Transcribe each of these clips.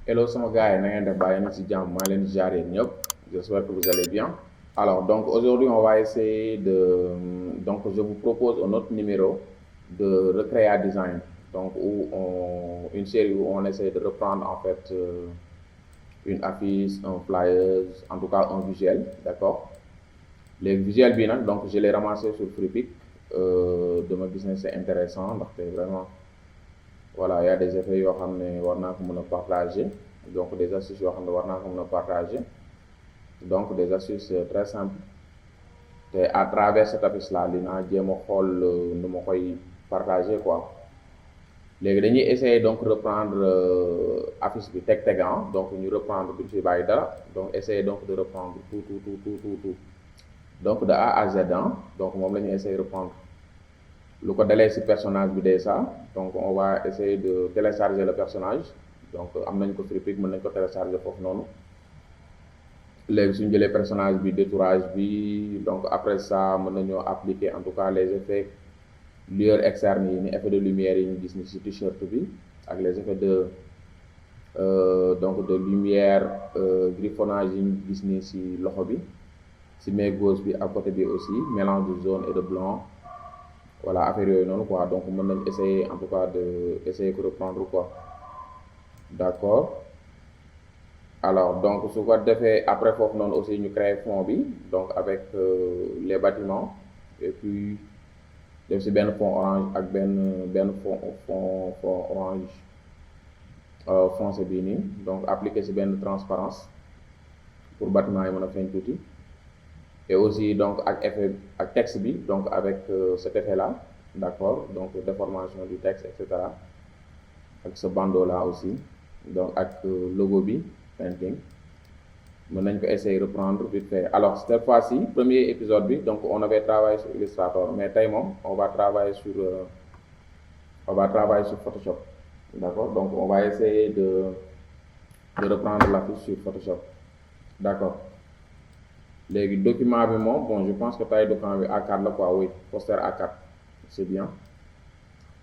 Hello sama gars yi na ngeen def bàyyi na ci jàmm maa leen di jaar yéen ñëpp j'espère que vous allez bien. Alors donc aujourd'hui on va essayer de donc je vous propose un autre numéro de Recrea Design donc une série où on essaie de reprendre en fait une affiche, un flyer, en tout cas un visuel, d'accord. Les visuels bi nag donc je l'ai ramassé sur Freepik dama gis ne c'est intéressant ndaxte vraiment. Voilà, il y a des effets yoo xam ne war naa ko mën a partager donc des astuces yoo xam ne war naa ko mën a partager donc des astuces très simples te à travers cette affiche là dinaa jéem a xool nu ma koy partager quoi. léegi dañuy essayer donc reprendre affiche bi teg donc ñu reprendre duñ fi bàyyi dara donc essayer donc de reprendre tout donc de A à Z donc moom la ñuy essayer reprendre. lu ko dalee ci personnage bi déjà donc on va essayer de télécharger le personnage donc am nañ ko Freepik mën nañ ko télécharger foofu noonu léegi suñu jëlee personnage bi détourage bi donc après ça mën nañoo appliquer en tout cas les effets lueur externe yi ni effet de lumière yi ñu gis ni ci t-shirt bi ak les effets de donc de lumière griffonnage yi ñu gis ni ci loxo bi ci main gauche bi ak côté bi aussi mélange de jaune et de blanc. Voilà affaire yooyu noonu quoi donc mën nañ essayer en tout cas de essayer de reprendre quoi d'accord. Alors donc su ko defee après foofu noonu aussi ñu créer fond bi donc avec les bâtiments et puis def ci benn fond orange ak benn fond orange foncé bii nii donc appliquer ci benn transparence pour bâtiment yi mën a feeñ tuuti. Et aussi donc ak effet ak texte bi donc avec cet effet là d'accord donc déformation du texte et cetera ak ce bandeau là aussi donc ak logo bi painting mën nañ ko essayer reprendre vite fait. Alors cette fois-ci premier épisode bi donc on avait travaillé sur Illustrator mais tey moom on va travailler sur Photoshop d'accord donc on va essayer de reprendre l'affiche sur Photoshop d'accord. léegi document bi moom bon je pense que taille document bi A4 la quoi oui poster A4 c'est bien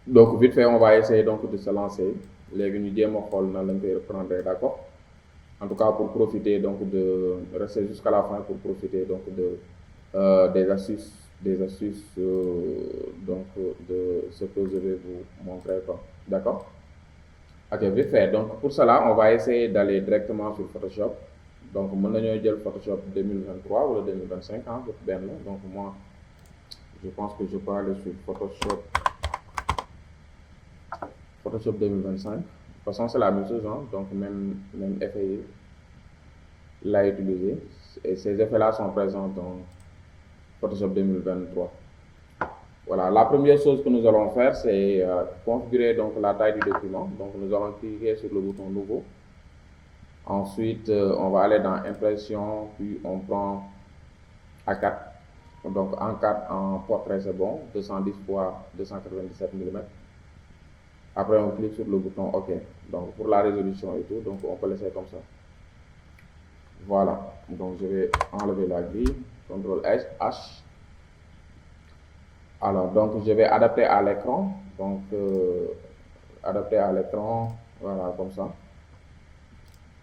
donc vite fait on va essayer donc de se lancer léegi ñu jéem a xool nan lañ koy reprendre d'accord en tout cas pour profiter donc de rester jusqu'à la fin pour profiter donc de des astuces donc de ce que je vais vous montrer quoi d'accord. Ok vite fait donc pour cela on va essayer d'aller directement sur Photoshop. donc mën nañoo jël Photoshop 2023 wala 2025 def benn la donc moi je pense que je peux aller sur Photoshop 2025 de toute façon c'est la même chose donc même effet yi laa utilisé et ces effets là sont présents dans Photoshop 2023. Voilà, la première chose que nous allons faire c'est configurer donc la taille du document donc nous allons cliquer sur le bouton nouveau. Ensuite, on va aller dans impression, puis on prend A4. Donc en 4 en portrait c'est bon, 210 x 297 mm. Après on clique sur le bouton OK. Donc pour la résolution et tout, donc on peut laisser comme ça. Voilà, donc je vais enlever la grille, CTRL H. Alors donc je vais adapter à l'écran, donc adapter à l'écran, voilà comme ça.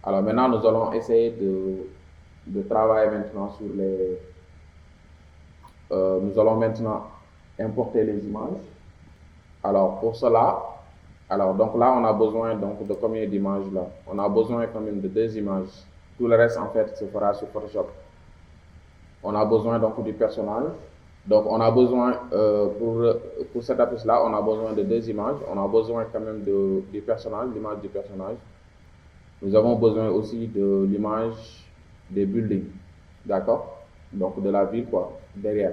Alors maintenant, nous allons essayer de travailler maintenant sur les... nous allons maintenant importer les images. Alors pour cela, donc là on a besoin donc de combien d'images là? On a besoin quand même de 2 images. Tout le reste en fait se fera sur Photoshop. On a besoin donc du personnage. Donc on a besoin pour cette affiche là, on a besoin de 2 images. On a besoin quand même du personnage, l'image du personnage. Nous avons besoin aussi de l'image des buildings, d'accord? Donc de la ville quoi, derrière.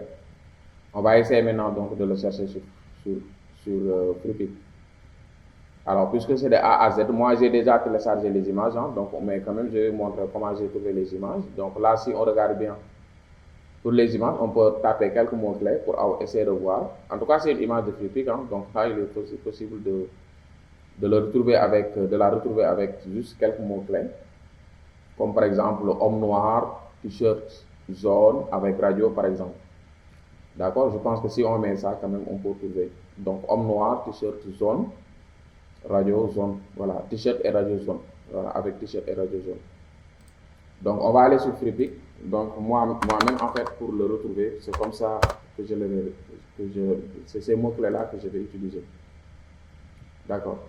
On va essayer maintenant donc de le chercher sur Freepik. Alors puisque c'est de A à Z, moi j'ai déjà téléchargé les images, donc mais quand même je vais vous montrer comment j'ai trouvé les images. Donc là si on regarde bien pour les images, on peut taper quelques mots-clés pour essayer de voir. En tout cas c'est une image de Freepik, donc là il est possible de la retrouver avec juste quelques mots-clés, comme par exemple homme noir, t-shirt jaune avec radio par exemple. D'accord, je pense que si on met ça quand même on peut trouver. Donc homme noir, t-shirt jaune, radio jaune, voilà, t-shirt et radio jaune. voilà, avec t-shirt et radio jaune. Donc on va aller sur FreePic. Donc moi-même en fait pour le retrouver, c'est comme ça que c'est ces mots-clés là que je vais utiliser. D'accord.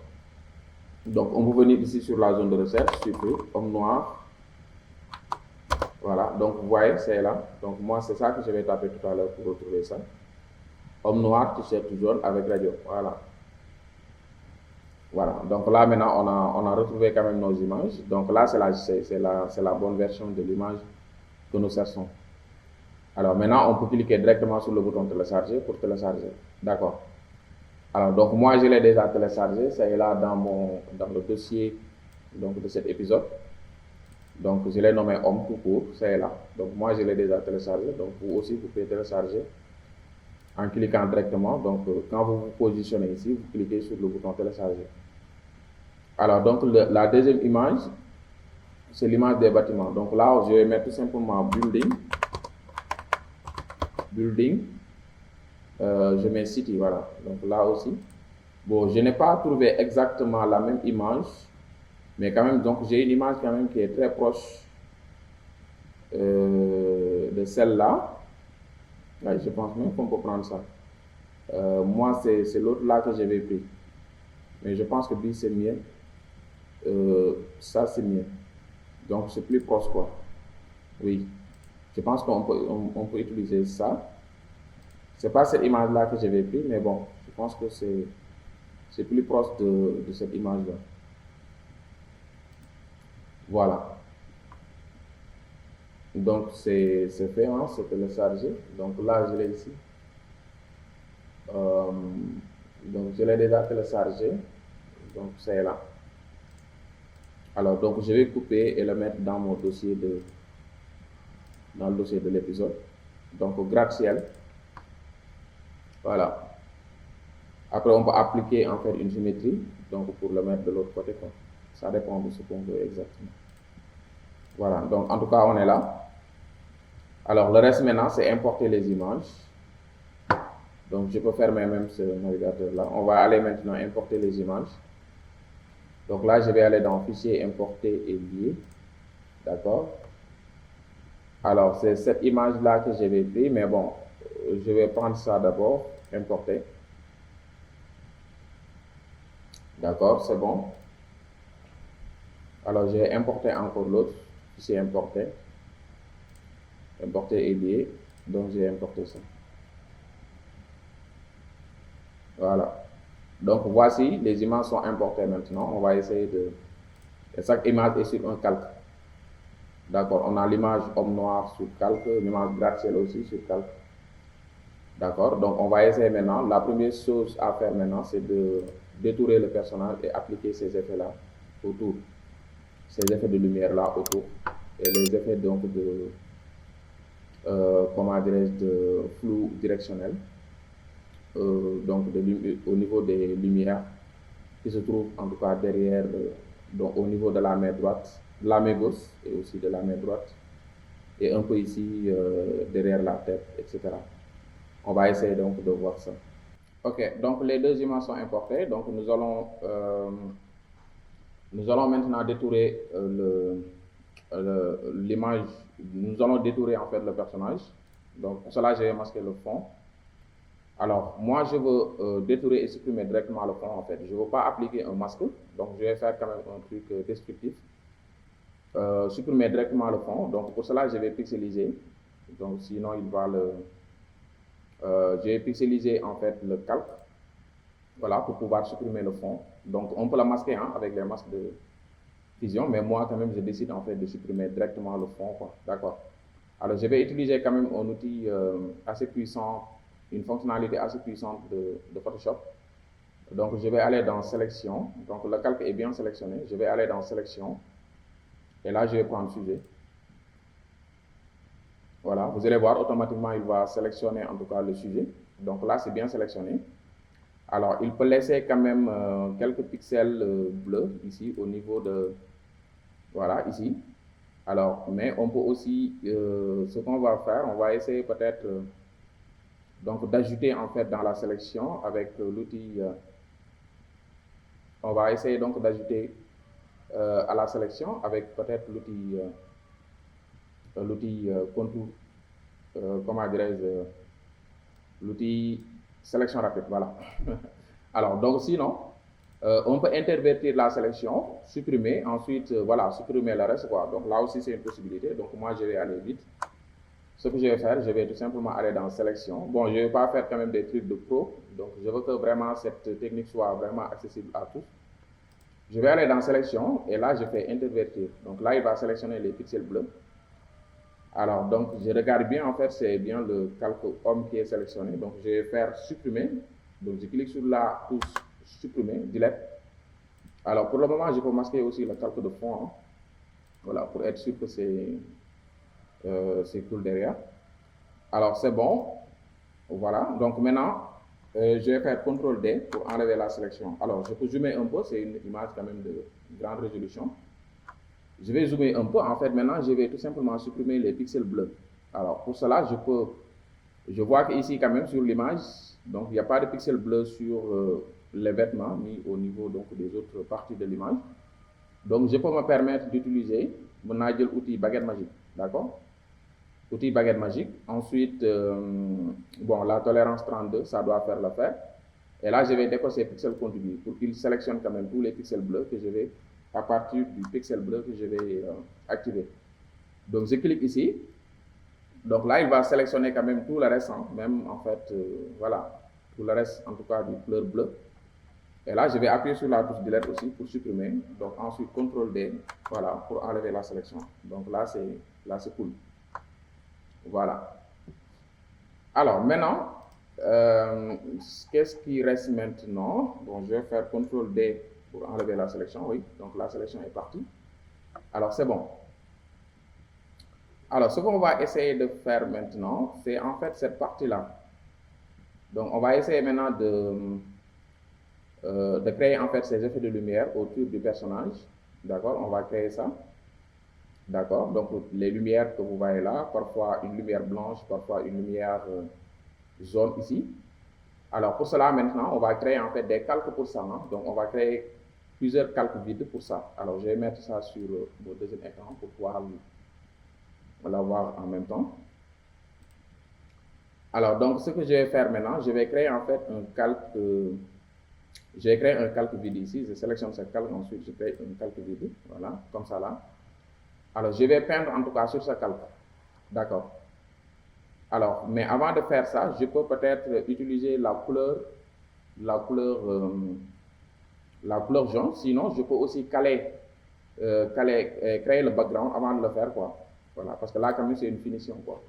Donc on peut venir ici sur la zone de recherche, sur homme noir. Voilà, donc vous voyez, c'est là. Donc moi c'est ça que je vais taper tout à l'heure pour retrouver ça. Homme noir, t-shirt jaune avec radio. Voilà. Voilà, donc là maintenant on a retrouvé quand même nos images. Donc là c'est la bonne version de l'image que nous cherchons. Alors maintenant on peut cliquer directement sur le bouton télécharger pour télécharger. D'accord. Alors donc moi je l'ai déjà téléchargé, c'est là dans le dossier donc, de cet épisode. Donc je l'ai nommé homme tout court, c'est là. Donc moi je l'ai déjà téléchargé, donc vous aussi vous pouvez télécharger en cliquant directement. Donc quand vous vous positionnez ici, vous cliquez sur le bouton télécharger. Alors, donc, la deuxième image, c'est l'image des bâtiments. Donc là, je vais mettre tout simplement building, je mets city, voilà. Donc là aussi, bon, je n'ai pas trouvé exactement la même image, mais quand même, donc j'ai une image quand même qui est très proche de celle-là. Ouais, je pense même qu'on peut prendre ça. Moi, c'est l'autre là que j'avais pris. Mais je pense que lui, c'est mieux. Ça, c'est mieux. Donc, c'est plus proche, quoi. Oui. Je pense qu'on peut utiliser ça. C'est pas cette image-là que j'avais pris, mais bon, je pense que c'est plus proche de cette image-là. Voilà. Donc, c'est fait, hein, c'est téléchargé. Donc là, je l'ai ici. Donc, je l'ai déjà téléchargé. Donc, c'est là. Alors, donc, je vais couper et le mettre dans mon dossier dans le dossier de l'épisode. Donc, gratte-ciel. Voilà. Après, on peut appliquer en fait une symétrie, donc pour le mettre de l'autre côté, quoi. Ça dépend de ce qu'on veut exactement. Voilà, donc en tout cas, on est là. Alors, le reste maintenant, c'est importer les images. Donc, je peux fermer même ce navigateur-là. On va aller maintenant importer les images. Donc là, je vais aller dans Fichier, Importer et Lier. D'accord. Alors, c'est cette image-là que j'avais pris, mais bon, je vais prendre ça d'abord, importer. D'accord, c'est bon. Alors, je vais importer encore l'autre. Fichier, Importer. Importer et lier. Donc, j'ai importé ça. Voilà. Donc, voici, les images sont importées maintenant. On va essayer de... Chaque image est sur un calque. D'accord. On a l'image homme noir sur calque, l'image gratte-ciel aussi sur calque. D'accord. Donc, on va essayer maintenant. La première chose à faire maintenant, c'est de détourer le personnage et appliquer ces effets-là autour. Ces effets de lumière-là autour. Et les effets donc de... comment dirais-je, de flou directionnel. Donc au niveau des lumières qui se trouvent en tout cas derrière, donc au niveau de la main droite, de la main gauche et aussi de la main droite, et un peu ici derrière la tête, etc. On va essayer donc de voir ça. Ok, donc les deux images sont importées, donc nous allons maintenant détourer l'image, nous allons détourer en fait le personnage. Donc pour cela, je vais masquer le fond. Alors, moi, je veux détourer et supprimer directement le fond, en fait. Je ne veux pas appliquer un masque, donc je vais faire quand même un truc descriptif. Supprimer directement le fond, donc pour cela, je vais pixeliser. Donc, sinon, il va je vais pixeliser, en fait, le calque. Voilà, pour pouvoir supprimer le fond. Donc, on peut la masquer hein, avec les masques de fusion, mais moi, quand même, je décide, en fait, de supprimer directement le fond, quoi. D'accord. Alors, je vais utiliser quand même un outil assez puissant, une fonctionnalité assez puissante de Photoshop. Donc, je vais aller dans Sélection. Donc, le calque est bien sélectionné. Je vais aller dans Sélection. Et là, je vais prendre Sujet. Voilà, vous allez voir, automatiquement, il va sélectionner en tout cas le sujet. Donc là, c'est bien sélectionné. Alors, il peut laisser quand même quelques pixels bleus ici au niveau de... Voilà, ici. Alors, mais on peut aussi, ce qu'on va faire, on va essayer peut-être donc d'ajouter en fait dans la sélection avec l'outil, on va essayer donc d'ajouter à la sélection avec peut-être l'outil contour, comment dirais-je, l'outil sélection rapide, voilà. Alors, donc sinon, on peut intervertir la sélection, supprimer, ensuite, voilà, supprimer le reste, quoi. Donc là aussi, c'est une possibilité. Donc moi, je vais aller vite. Ce que je vais faire, je vais tout simplement aller dans sélection. Bon, je ne vais pas faire quand même des trucs de pro. Donc, je veux que vraiment cette technique soit vraiment accessible à tous. Je vais aller dans sélection et là, je fais intervertir. Donc là, il va sélectionner les pixels bleus. Alors, donc, je regarde bien, en fait, c'est bien le calque homme qui est sélectionné. Donc, je vais faire supprimer. Donc, je clique sur la touche supprimer, delete. Alors, pour le moment, je peux masquer aussi le calque de fond. Hein. Voilà, pour être sûr que c'est cool derrière. Alors, c'est bon. Voilà. Donc, maintenant, je vais faire CTRL D pour enlever la sélection. Alors, je peux zoomer un peu. C'est une image quand même de grande résolution. Je vais zoomer un peu. En fait, maintenant, je vais tout simplement supprimer les pixels bleus. Alors, pour cela, je vois qu'ici, quand même, sur l'image, donc, il n'y a pas de pixels bleus sur les vêtements, ni au niveau donc, des autres parties de l'image. Donc, je peux me permettre d'utiliser mon outil baguette magique. D'accord? Outil baguette magique. Ensuite, bon, la tolérance 32, ça doit faire l'affaire. Et là, je vais décocher pixels contigus pour qu'il sélectionne quand même tous les pixels bleus que je vais, à partir du pixel bleu que je vais activer. Donc, je clique ici. Donc là, il va sélectionner quand même tout le reste, hein, même en fait, voilà, tout le reste en tout cas du couleur bleu. Et là, je vais appuyer sur la touche Delete aussi pour supprimer. Donc ensuite, CTRL D, voilà, pour enlever la sélection. Donc là, c'est cool. Voilà. Alors maintenant, qu'est-ce qui reste maintenant? Bon, je vais faire CTRL D pour enlever la sélection, oui. Donc la sélection est partie. Alors c'est bon. Alors, ce qu'on va essayer de faire maintenant, c'est en fait cette partie-là. Donc, on va essayer maintenant de créer en fait ces effets de lumière autour du personnage. D'accord? On va créer ça. D'accord? Donc, les lumières que vous voyez là, parfois une lumière blanche, parfois une lumière jaune ici. Alors, pour cela, maintenant, on va créer en fait des calques pour ça. Hein? Donc, on va créer plusieurs calques vides pour ça. Alors, je vais mettre ça sur mon deuxième écran pour pouvoir l'avoir en même temps. Alors, donc, ce que je vais faire maintenant, je vais créer en fait un calque, je vais créer un calque vide ici, je sélectionne ce calque, ensuite je crée un calque vide, voilà, comme ça là. Alors, je vais peindre en tout cas sur ce calque, d'accord. Alors, mais avant de faire ça, je peux peut-être utiliser la couleur jaune, sinon je peux aussi créer le background avant de le faire, quoi. Voilà, parce que là, quand même, c'est une finition, quoi.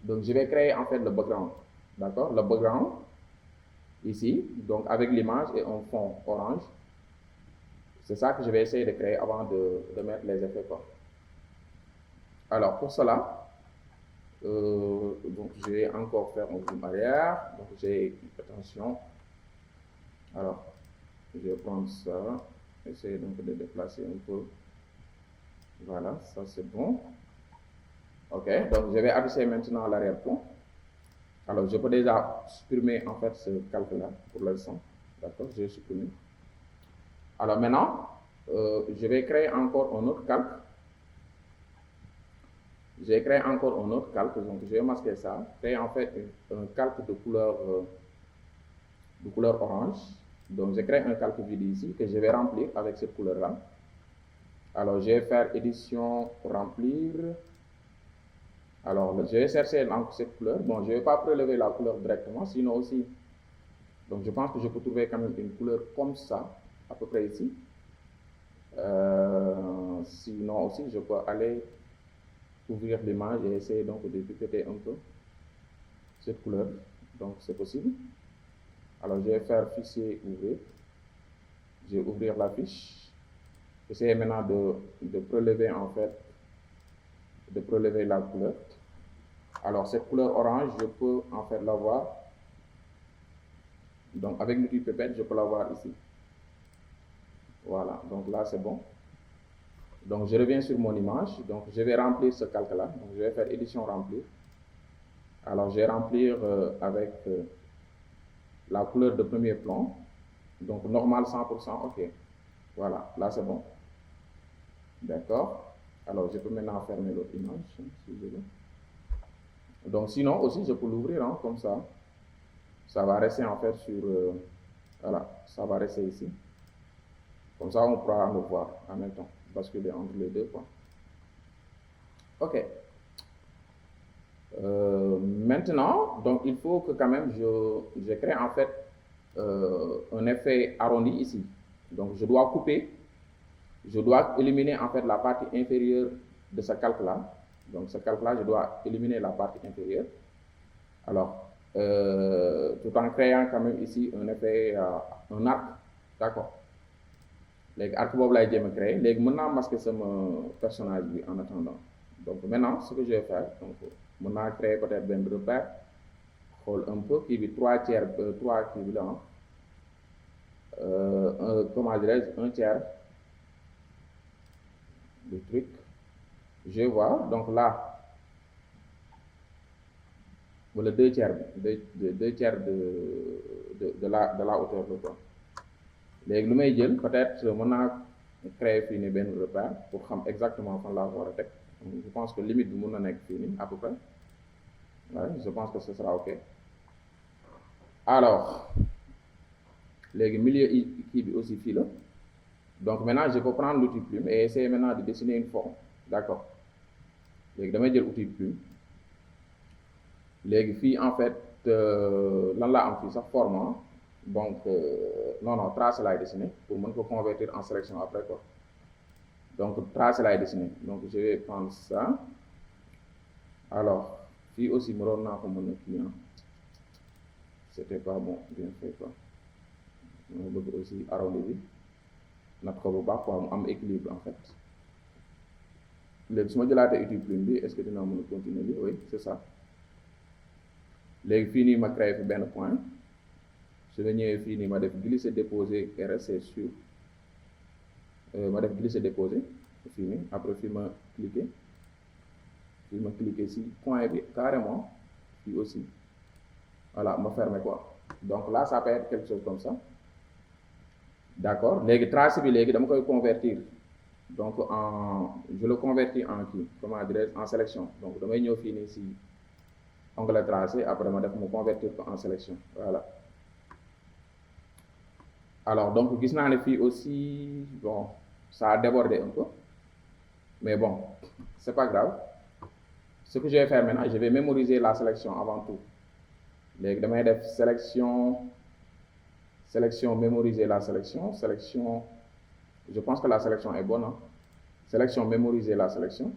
Donc, je vais créer en fait le background. D'accord? Le background, ici, donc avec l'image et un fond orange. C'est ça que je vais essayer de créer avant de mettre les effets, quoi. Alors, pour cela, donc je vais encore faire un zoom arrière. Donc, j'ai, attention. Alors, je vais prendre ça. Essayer donc de déplacer un peu. Voilà, ça c'est bon. Ok, donc je vais afficher maintenant l'arrière-plan. Alors, je peux déjà supprimer en fait ce calque-là pour l'instant. D'accord, je vais supprimer. Alors maintenant, je vais créer encore un autre calque. Je vais créer encore un autre calque, donc je vais masquer ça. Créer en fait un calque de couleur orange. Donc, je crée un calque vide ici que je vais remplir avec cette couleur-là. Alors, je vais faire édition remplir. Alors, je vais chercher cette couleur. Bon, je ne vais pas prélever la couleur directement, sinon aussi. Donc, je pense que je peux trouver quand même une couleur comme ça, à peu près ici. Sinon aussi, je peux aller ouvrir l'image et essayer donc de pipeter un peu cette couleur. Donc, c'est possible. Alors, je vais faire fichier ouvrir. Je vais ouvrir la fiche. J'essaie maintenant de prélever en fait, de prélever la couleur. Alors, cette couleur orange, je peux en fait l'avoir. Donc, avec l'outil pipette, je peux l'avoir ici. Voilà, donc là, c'est bon. Donc, je reviens sur mon image. Donc, je vais remplir ce calque-là. Donc, je vais faire édition remplir. Alors, je vais remplir avec la couleur de premier plan. Donc, normal 100%, ok. Voilà, là, c'est bon. D'accord. Alors, je peux maintenant fermer l'autre image, si je veux. Donc, sinon aussi, je peux l'ouvrir hein, comme ça. Ça va rester en fait sur... voilà, ça va rester ici. Comme ça, on pourra le voir en même temps, basculer entre les deux points. Ok. Maintenant, donc il faut que quand même je crée en fait un effet arrondi ici. Donc je dois couper, je dois éliminer en fait la partie inférieure de ce calque-là. Donc ce calque-là, je dois éliminer la partie inférieure. Alors, tout en créant quand même ici un effet, un arc, d'accord. Les arc boobu laay jéem a créer léegi mën naa masquer sama personnage bi en attendant. Donc maintenant ce que je vais faire donc mën naa créer peut-être benn repère xool un peu kii bi 3/4 3 kii bi la comment dirais-je 1/3 du truc. Je vais voir donc là wala 2/3 bi 2/3 de la hauteur de quoi. léegi lu may jël peut-être mën naa créer fii nii benn repère pour xam exactement fan laa ko war a teg. Je pense que limite bi mën na nekk fii nii à peu près. Ouais, je pense que ce sera ok. Alors léegi milieu kii bi aussi fii la. Donc maintenant je peux prendre l'outil plume et essayer maintenant de dessiner une forme. D'accord. léegi damay jël outil plume. léegi fii en fait lan laa am fii sax forme donc non trace laay dessiner pour mën ko convertir en sélection après quoi. Donc trace laay dessiner donc je vais prendre ça. Alors fii aussi mënoon naa ko mën a kii c'était pas bon bien fait quoi. ma bëgg aussi arrondi bi nat ko bu baax quoi mu am équilibre en fait. léegi su ma jëlaatee outil plume bi est-ce que dinaa mën a continuer bi oui c'est ça. léegi fii nii ma créé fi benn point su ma ñëwee fii nii ma def glisser déposer et rester sur ma def glisser déposer fii nii après fii ma cliquer si point bi carrément fii aussi voilà ma fermer quoi. Donc là ça peut être quelque chose comme ça. D'accord léegi tracé bi léegi dama koy convertir donc je le convertis en kii comment dirais-je en sélection. Donc damay ñëw fii nii si onglet tracé après ma def mu convertir ko en sélection voilà. Alors donc gis naa ne fii aussi bon ça a débordé un peu mais bon c'est pas grave. Ce que je vais faire maintenant je vais mémoriser la sélection avant tout. léegi damay def sélection mémoriser la sélection je pense que la sélection est bonne sélection mémoriser la sélection.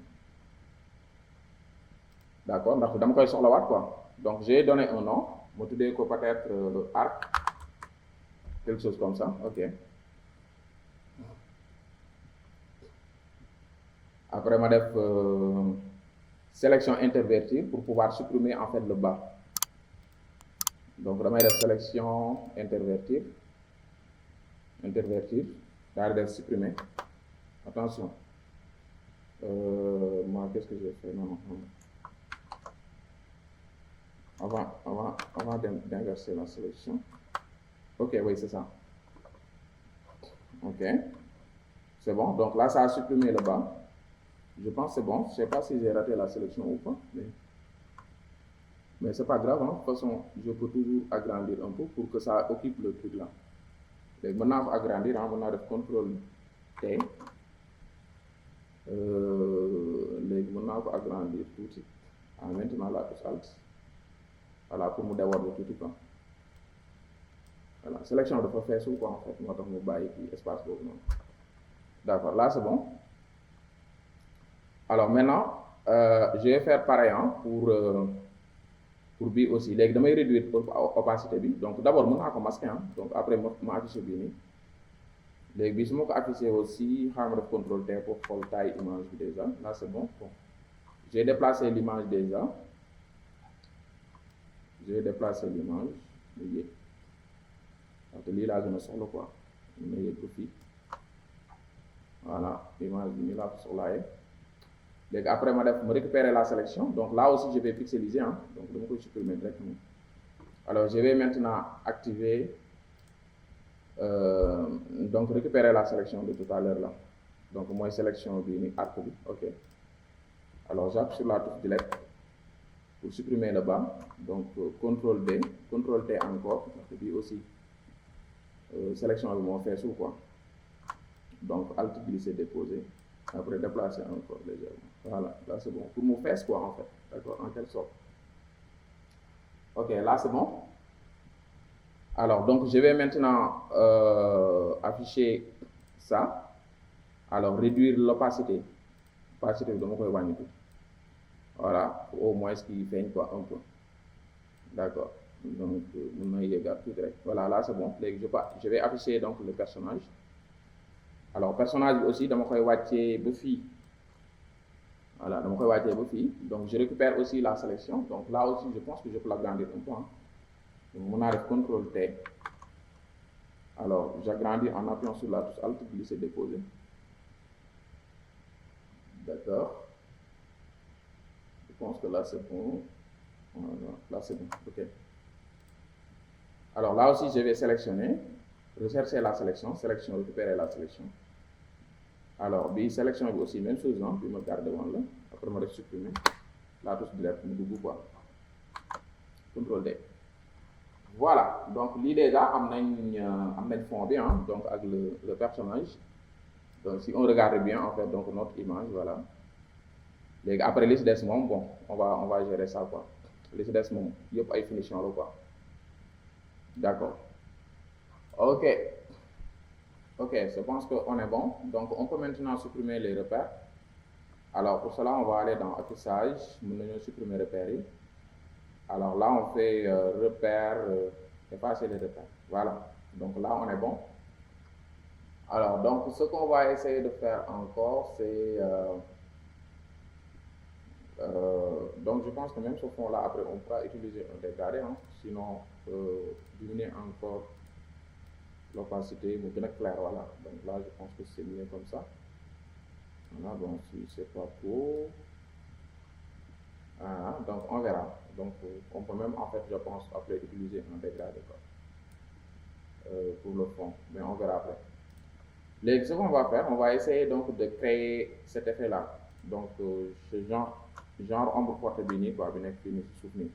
D'accord ndax dama koy soxlawaat quoi. Donc j'ai donné un nom ma tuddee ko peut-être arc quelque chose comme ça ok. après ma def sélection intervertir pour pouvoir supprimer en fait le bas. donc damay def sélection intervertir daal di def supprimer attention moi qu'est-ce que j'ai fait non avant d'inverser la sélection. Ok oui c'est ça. Ok c'est bon donc là ça a supprimé le bas. Je pense c'est bon je sais pas si j'ai raté la sélection ou pas mais c'est pas grave de toute façon je peux toujours agrandir un peu pour que ça occupe le truc là. léegi mën naa ko agrandir mën naa def contrôle T léegi mën naa ko agrandir tuuti maintenant la touche Alt voilà pour mu déborder tuuti quoi. voilà sélection dafa feesul quoi en fait moo tax mu bàyyi kii espace boobu noonu. D'accord là c'est bon. Alors maintenant je vais faire pareil pour bii aussi léegi damay réduire opacité bi donc d'abord mën naa ko masquer donc après ma affiché bii nii léegi bii su ma ko affiché aussi xaaral ma def contrôle T pour xool taille image bi déjà là c'est bon j'ai déplacé l'image déjà mu yéeg parce que lii laa gën a soxla quoi ma yéeg ko fii voilà image bi nii laa ko soxlaaye. léegi après ma récupérer la sélection donc là aussi je vais pixeliser donc dama koy supprimer directement. alors je vais maintenant activer donc récupérer la sélection de tout à l'heure là donc mooy sélection bi ni arc bi. Ok, alors j'appuie sur la touche delete pour supprimer le bas. Donc CTRL D, CTRL T encore, parce que bii aussi sélection bi moo feesul quoi. Donc alt glisser déposer, après déplacer encore légèrement. Voilà, là c'est bon pour mu fees quoi en fait, d'accord, en quelque sorte. Ok, là c'est bon. Alors donc je vais maintenant afficher ça. Alors réduire l'opacité. Opacité bi dama koy wàññi tuuti. Voilà, au moins qu'il feeñ quoi un peu. D'accord, donc mën na yéegaat tuuti rek. Voilà, là c'est bon. Léegi je vais afficher donc le personnage. Alors personnage bi aussi dama koy wàccee ba fii. Voilà, dama koy wàccee ba fii. Donc je récupère aussi la sélection. Donc là aussi je pense que je peux l'agrandir un peu. Donc mën naa def CTRL T. Alors j'agrandis en appuyant sur la touche Alt, glisser, déposer. D'accord. Je pense que là c'est bon. Voilà, là c'est bon. Ok. Alors là aussi je vais sélectionner, rechercher la sélection, récupérer la sélection. Alors bi sélection bi aussi même chose bi ma garder woon la après ma def supprimer la touche delete mu dugg quoi. CTRL D. Voilà, donc lii déjà am nañ fond bi donc avec le personnage. Donc si on regarde bien en fait donc notre image, voilà. Léegi après li ci des moom bon on va gérer ça quoi. Li ci des moom yëpp ay finition la quoi. D'accord. Ok. Ok, je pense qu'on est bon. Donc on peut maintenant supprimer les repères. Alors pour cela on va aller dans affichage, mën nañoo supprimer repères yi. Alors là on fait repères, effacer les repères. Voilà, donc là on est bon. Alors donc ce qu'on va essayer de faire encore c'est donc je pense que même ce fond là après on pourra utiliser un dégradé, sinon diminuer encore l'opacité mu gën a clair. Voilà, donc là je pense que c'est mieux comme ça. Voilà, bon si c'est pas trop, donc on verra. Donc on peut même en fait je pense après utiliser un dégradé quoi, pour le fond, mais on verra après. Léegi ce qu'on va faire, on va essayer donc de créer cet effet là. Donc ce genre ombre portée bi nii quoi, bi nekk fii nii ci suuf nii,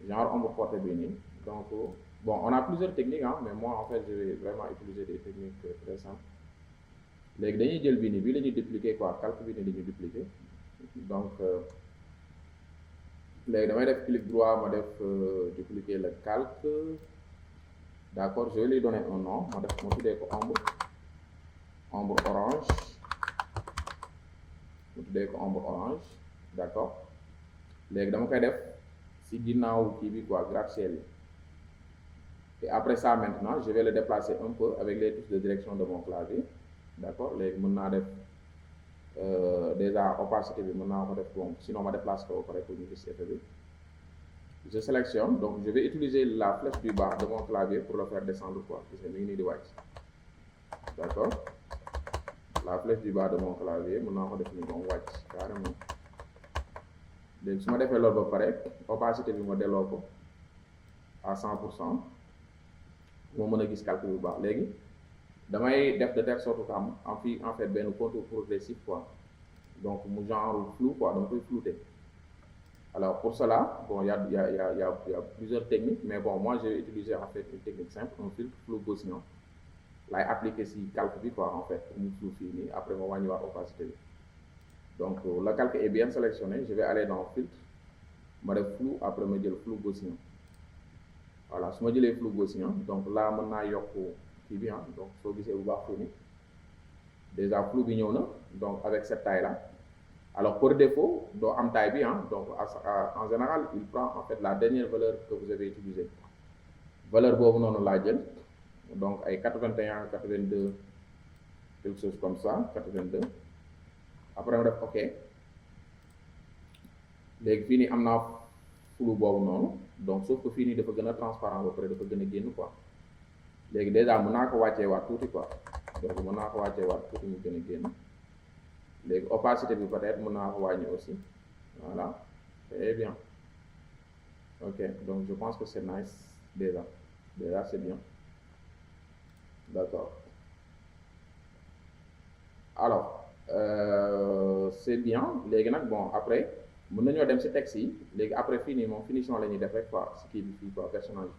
genre ombre portée bi nii. Donc bon on a plusieurs techniques mais moi en fait je vais vraiment utiliser des techniques très simples. Léegi dañuy jël bii nii bii la ñuy dupliquer quoi, calque bi nii la ñuy dupliquer. Donc léegi damay def clic droit ma def dupliquer le calque. D'accord, je vais lui donner un nom, ma tuddee ko ombre orange, ma tuddee ko ombre orange. D'accord, léegi dama koy def si ginnaaw kii bi quoi, gratte-ciel yi. Et après ça maintenant je vais le déplacer un peu avec les touches de direction de mon clavier. D'accord, léegi mën naa def déjà opacité bi mën naa ko def bon, sinon ma déplace ko ba pare pour ñu gis effet bi. Je sélectionne, donc je vais utiliser la flèche du bas de mon clavier pour le faire descendre quoi, gis nga mi ngi nii di wàcc. D'accord, la flèche du bas de mon clavier mën naa ko def ni moom wàcc carrément. Léegi su ma defee loolu ba pare opacité bi ma delloo ko à 100%, moo mën a gis calcul bu baax. Léegi damay def de telle sorte que en fait benn contour progressif quoi, donc mu genre flou quoi, dama koy flouter. Alors pour cela, bon il y a plusieurs techniques, mais bon moi j'ai utilisé en fait une technique simple, un filtre flou gaussien laay appliquer si calque bi quoi en fait pour mu flou fii nii, après ma wàññiwaat opacité bi. Donc le calque est bien sélectionné, je vais aller dans filtre, ma def flou, après ma jël flou gaussien. Voilà, su ma jëlee flou gaussien, donc là mën naa yokk kii bi donc soo gisee bu baax fii nii déjà flou bi ñëw na, donc avec cette taille là. Alors pour défaut doo am taille bi donc en général il prend en fait la dernière valeur que vous avez utilisée. Valeur boobu noonu laa jël, donc ay 81 82 quelque chose comme ça, 82. Après ma def ok. Léegi fii nii am naa flou boobu noonu, donc sauf que fii nii dafa gën a transparent ba pare dafa gën a génn quoi. Léegi déjà mën naa ko wàccee waat tuuti quoi, donc mën naa ko wàccee waat tuuti mu gën a génn. Léegi opacité bi peut-être mën naa ko wàññi aussi. Voilà, très bien. Ok, donc je pense que c'est nice déjà c'est bien. D'accord. alors c'est bien léegi nag bon après mën nañoo dem ci texte yi léegi après fii nii moom finition la ñuy def rek quoi ci kii bi fii quoi personnage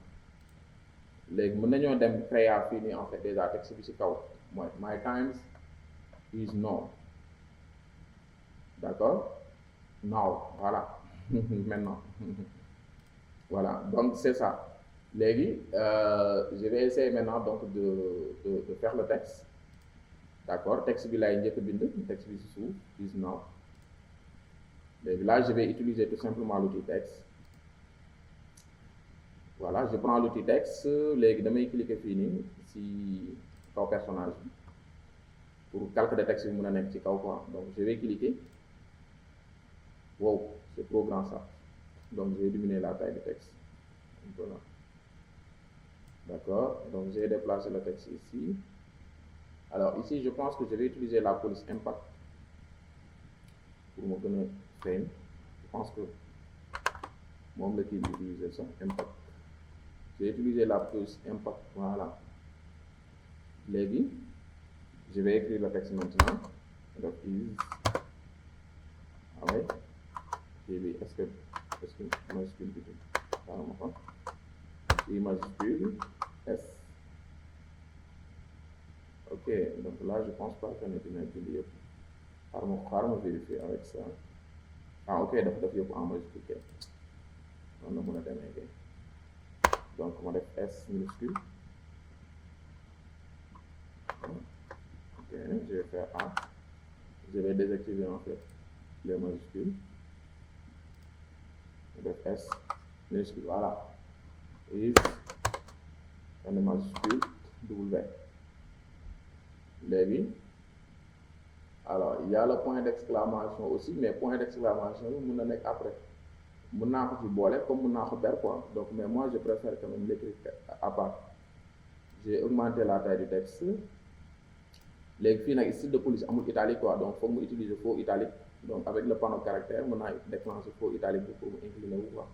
léegi mën nañoo dem créer fii nii en fait déjà texte bi ci kaw mooy my times is now, d'accord, now, voilà, maintenant, voilà, donc c'est ça. Léegi je vais essayer maintenant donc de faire le texte, d'accord, texte bi lay njëkk bind texte bi ci suuf is now. Léegi là je vais utiliser tout simplement l'outil texte. Voilà, je prends l'outil texte léegi damay cliquer fii nii ci kaw personnage bi pour calque de texte bi mën a nekk ci kaw quoi. Donc je vais cliquer. Wow, c'est trop grand ça. Donc je vais diminuer la taille du texte. Voilà. D'accord, donc j'ai déplacé le texte ici. Alors ici je pense que je vais utiliser la police impact pour me donner frame. Je pense que moom la kii bi utiliser ça impact. J'ai utilisé la police impact, voilà. Léegi je vais écrire le texte maintenant. Donc is, ah ouais. Est-ce que majuscule bi xaaral ma ko I majuscule S. Ok, donc là je pense pas que ne dina bind yëpp xaaral ma vérifier avec ça. Ah ok, dafa def yëpp en majuscule kay noonu la mën a demee kay. Donc ma def S minuscule. Ok, je vais faire A. Je vais désactiver en fait les majuscules. Def S minuscule, voilà. Is un majuscule W. Léegi alors il y a le point d'exclamation aussi, mais point d'exclamation bi mën na nekk après mën naa ko ci boole comme mën naa ko ber quoi. Donc mais moi je préfère quand même l'écrire à part. J'ai augmenté la taille du texte. Léegi fii nag style de police amul italique quoi, donc foog mu utiliser faux italique. Donc avec le panneau caractère mën naa déclencher faux italique bi pour mu incliner wu quoi.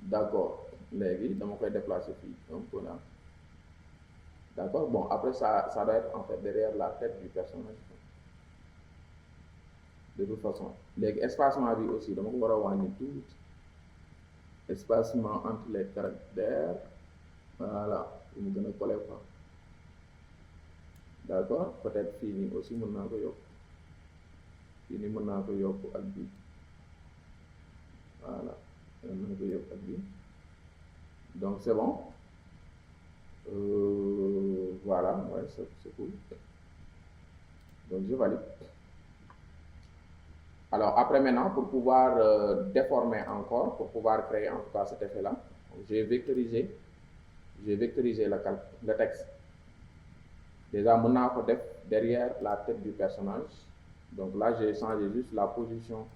D'accord, léegi dama koy déplacer fii un peu là. D'accord, bon après ça doit être en fait derrière la tête du personnage. De toute façon léegi espacement bi aussi dama ko war a wàññi tuuti. Espacement entre les caractères, voilà, pour mu gën a coller quoi. D'accord, peut-être fii nii aussi mën naa ko yokk. Fii nii mën naa ko yokk ak bi, voilà, mën naa ko yokk ak bi. Donc c'est bon. Voilà, ouais, c'est cool. Donc je valide. Alors après maintenant, pour pouvoir déformer encore, pour pouvoir créer en tout cas cet effet-là, j'ai vectorisé le texte. Déjà mën naa ko def derrière la tête du personnage. Donc là j'ai changé juste la position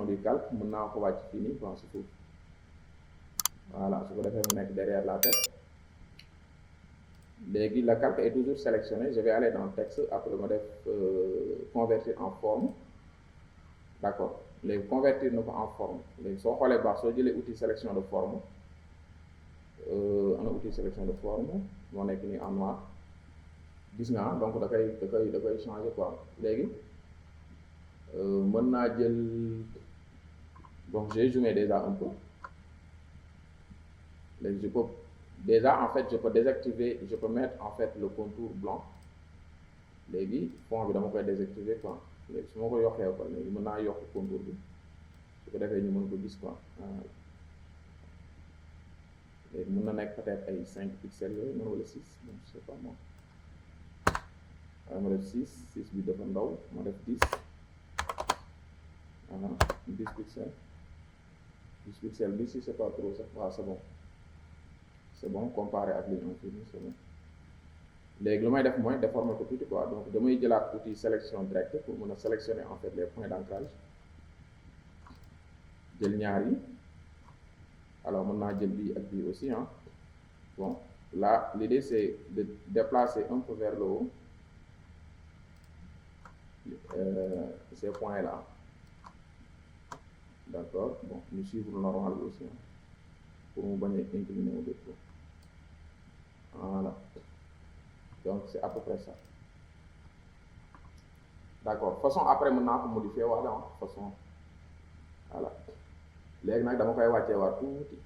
du calque. Mën naa ko wàcc fii nii bon, c'est tout. Voilà, su ko defee mu nekk derrière la tête. Léegi le calque est toujours sélectionné. Je vais aller dans le texte, après ma def convertir en forme. D'accord, léegi convertir na ko en forme. Léegi soo xoolee baax soo jëlee outil sélection de forme, ana outil sélection de forme moo nekk nii en noir. Gis nga donc da koy changer quoi. Léegi mën naa jël, donc j'ai zoomé déjà un peu. Léegi je peux déjà en fait je peux désactiver, je peux mettre en fait le contour blanc. Léegi fond bi dama koy désactiver quoi. Léegi su ma ko yokkee quoi léegi mën naa yokk contour bi su ko defee ñu mën ko gis quoi. Léegi mën na nekk peut-être ay 5 pixels yooyu mën wala 6, donc je sais pas moi. Ma def 6 bi dafa ndaw, ma def 10. 10 pixels. 10 pixels bi si c'est pas trop ça, waaw c'est bon. C'est bon comparé ak li ñu fi nii c'est bon. Léegi lu may def mooy déformer ko tuuti quoi, donc damay jëlaat outil sélection directe pour mën a sélectionner en fait les points d'ancrage. Jël ñaar yi. Alors mën naa jël bii ak bii aussi hein. Bon là l'idée c'est de déplacer un peu vers le haut ces points là. D'accord, bon ñu suivre normal aussi hein, pour mu bañ a incliner au dépôt. Voilà, donc c'est à peu près ça. d'accord façon après mën naa ko modifier wala façon voilà léegi nag dama koy wàccee waat tuuti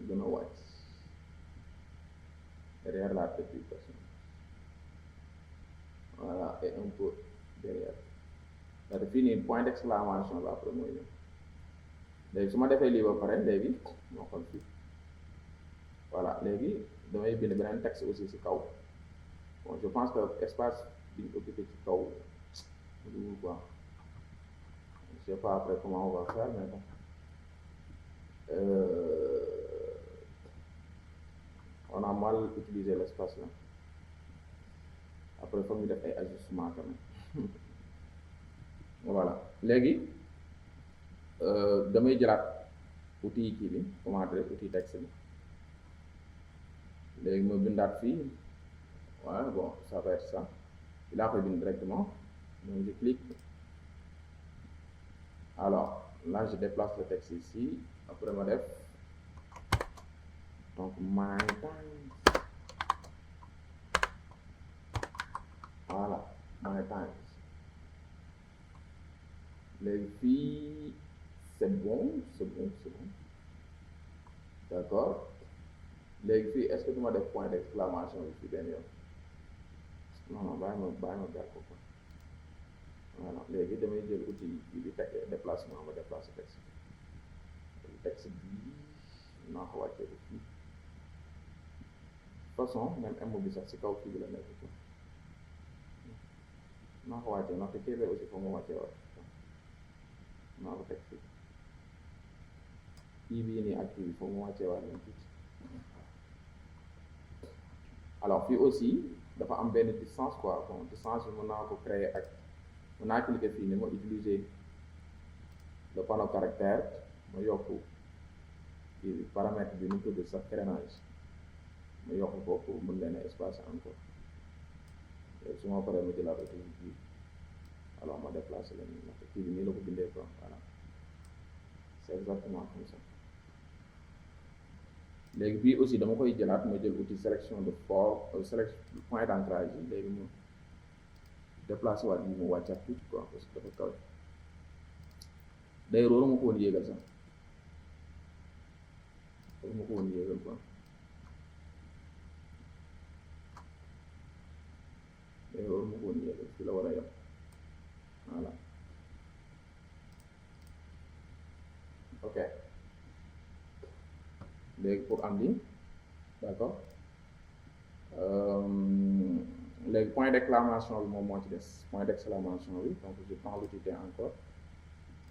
gën a wàcc derrière la tête du personnage voilà et un peu derrière da fii nii point d'exclamation la après mooy ñëw léegi su ma defee lii ba pare léegi moo xool fii voilà léegi damay bind beneen texte aussi ci kaw bon je pense que espace bi ñu occupé ci kaw du quoi je sais pas après comment on va faire mais bon on a mal utilisé l'espace là après foog ñu def ay ajustements quand même voilà léegi damay jëlaat outil kii bi comment dire outil texte bi léegi ma bindaat fii voilà bon ça va être ça laa koy bind directement donc je clique alors là je déplace le texte ici après ma def donc my times voilà my times léegi fii c'est bon d'accord léegi fii est-ce que du ma def point d'exclamation bi fii benn yoon non bàyyi ma ber ko quoi voilà léegi damay jël outil bi teg déplacement ma déplacer texte bi naa ko wàccee ko fii façon même M bi sax ci kaw fii bi la nekk quoi naa ko wàccee ndaxte kii aussi foog ma wàccee waat naa ko teg fii kii bii nii ak kii bi foog ma wàccee waat leen tuuti alors fii aussi dafa am benn distance quoi bon distance bi mën naa ko créer ak mën naa cliquer fii ni ma utiliser le panneau caractère ma yokk kii bi paramètre bi nu mu tudd sax crénage ma yokk ko pour mën leen a espacer encore su ma paree ma jëlaat outil bi alors ma déplacer leen ndaxte kii bi nii la ko bindee quoi voilà c'est exactement comme ça léegi bii aussi dama koy jëlaat ma jël outil sélection de forme sélection point d'ancrage yi léegi mu déplacer waat bi mu wàccaat tuuti quoi parce que dafa kawe d'ailleurs waruma ko woon yéegal sax waruma ko woon yéegal quoi d'ailleurs waruma ko woon yéegal fii la war a yem voilà ok léegi pour am lii d'accord léegi point d'exclamation bi moom moo ci des point d'exclamation bi donc je prends l'outil encore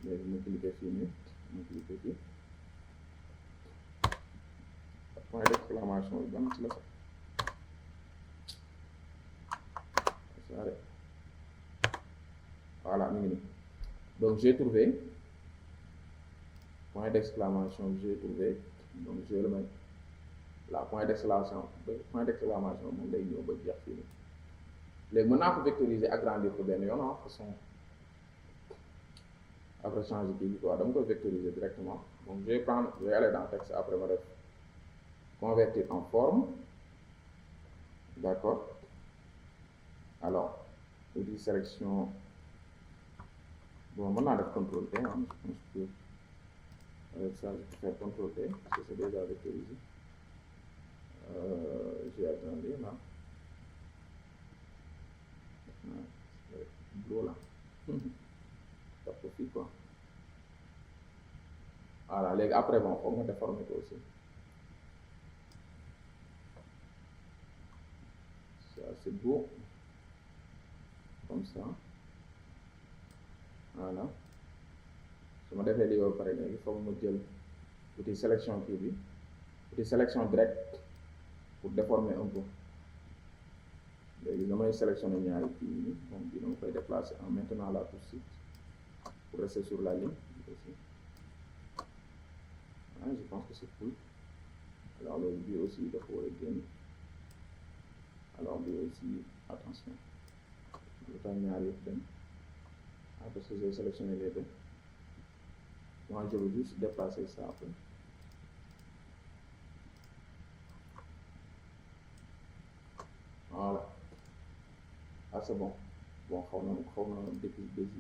léegi ma cliquer fii nii ma cliquer fii point d'exclamation bi ban ci la sax voilà mi ngi nii donc j'ai trouvé point d'exclamation j'ai trouvé donc je vais le mettre là point d'exclamation moom lay ñëw ba jeex fii nii léegi mën naa ko vectoriser agrandir ko benn yoon façon après changer kii bi quoi dama koy vectoriser directement donc je vais aller dans texte après ma def convertir en forme d'accord alors outil sélection bon mën naa def contrôle T je pense que avec ça je peux faire contrôle T parce que c'est déjà vectorisé j'ai attendu là bleu là ça ko fii quoi voilà léegi après bon foog nga déformer ko aussi ça c'est beau comme ça voilà su ma defee lii ba pare léegi foog ma jël outil sélection kii bi outil sélection direct pour déformer un peu léegi damay sélectionner ñaari kii yi donc bi dama koy déplacer en maintenant la touche shift pour rester sur la ligne aussi ah je pense que c'est cool alors léegi bii aussi dafa war a génn alors bii aussi attention lu tax ñaar yëpp dem parce que j'ai sélectionné les deux moi je veux juste déplacer ça après voilà ah c'est bon bon xaw na depuis tuuti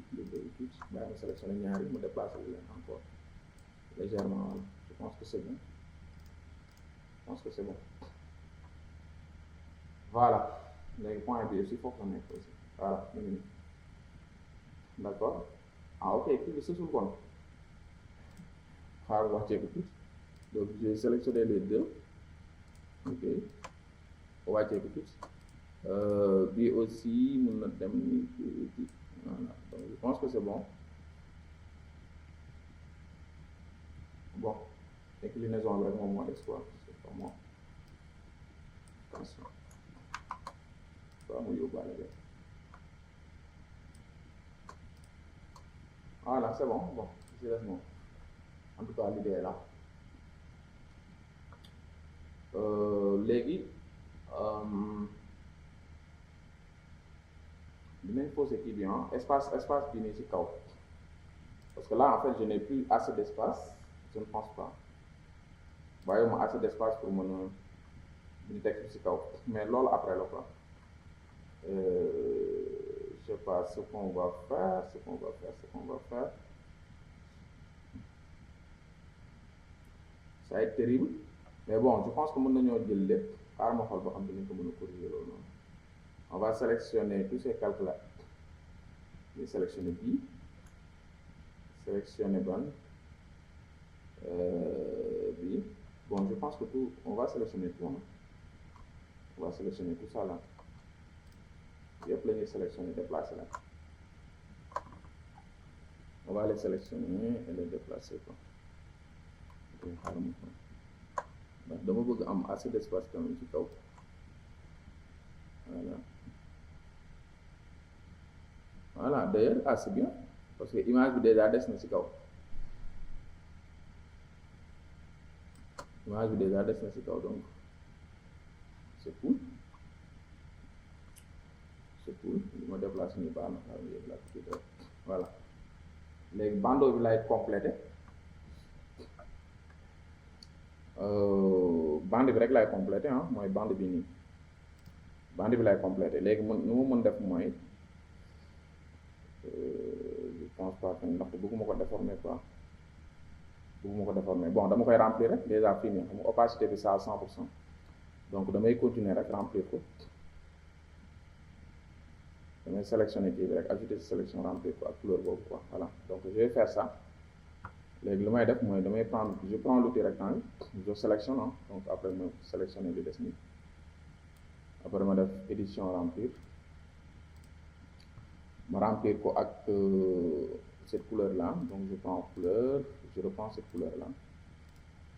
bàyyi ma sélectionné ñaari mu déplacé leen encore légèrement. Voilà, je pense que c'est bon. Je pense que c'est bon. Voilà, léegi point bi aussi foofu la nekk aussi voilà mu ngi nii d'accord. Ah ok, kii bi sësul kon xaaral wàccee ko tuuti. Donc j'ai sélectionné les deux. Ok, wàccee ko tuuti. Bii aussi mun na dem ni tuuti. Voilà, donc je pense que c'est bon. Bon, inclinaison bi rek moom moo des quoi, c'est pas moi. Attention, waaw mu yóbbaale rek. Voilà, c'est bon. Bon, c'est bon. En tout cas l'idée est là. Léegi dinañ poser kii bi espace bi nii ci kaw, parce que là en fait je n'ai plus assez d'espace, je ne pense pas. Bàyyi ma assez d'espace pour mën a bind texte ci kaw, mais loolu après la quoi. Je sais pas ce qu'on va faire. Ça va être terrible, mais bon je pense que mën nañoo jël lépp xaaral ma xool ba xam dinañ ko mën a corriger loolu noonu. On va sélectionner tous ces calculs là. Je vais sélectionner bii, sélectionner ban bii. Bon, je pense que tout, on va sélectionner tout. On va sélectionner tout ça là. Yëpp la ñuy sélectionner, déplacer là. On va les sélectionner et les déplacer quoi. Donc xaaral ma xool ndax dama bëgg am assez d'espace quand même ci kaw. Voilà, d'ailleurs c'est bien parce que image bi déjà des na ci kaw. Image bi déjà des na ci kaw, donc c'est cool. Li ma déplacé nii baax na xaaral ma déplacé tuuti rek. Voilà, léegi bandeau bi lay complété. Bande bi rek lay complété mooy bande bi nii. Bande bi lay complété léegi nu mu mën def mooy je pense pas que ndaxte bëgguma ko déformer quoi. Bon dama koy remplir rek déjà fii nii xam nga opacité bi ça à 100%, donc damay continuer rek remplir ko. Damay sélectionner kii bi rek ajouter sélection remplir ko ak couleur boobu quoi. Voilà, donc je vais faire ça. Léegi lu may def mooy je prends l'outil rectangle, je sélectionne donc après ma sélectionner li des nii. Après ma def édition remplir, ma remplir ko ak cette couleur là, donc je prends couleur, je reprends cette couleur là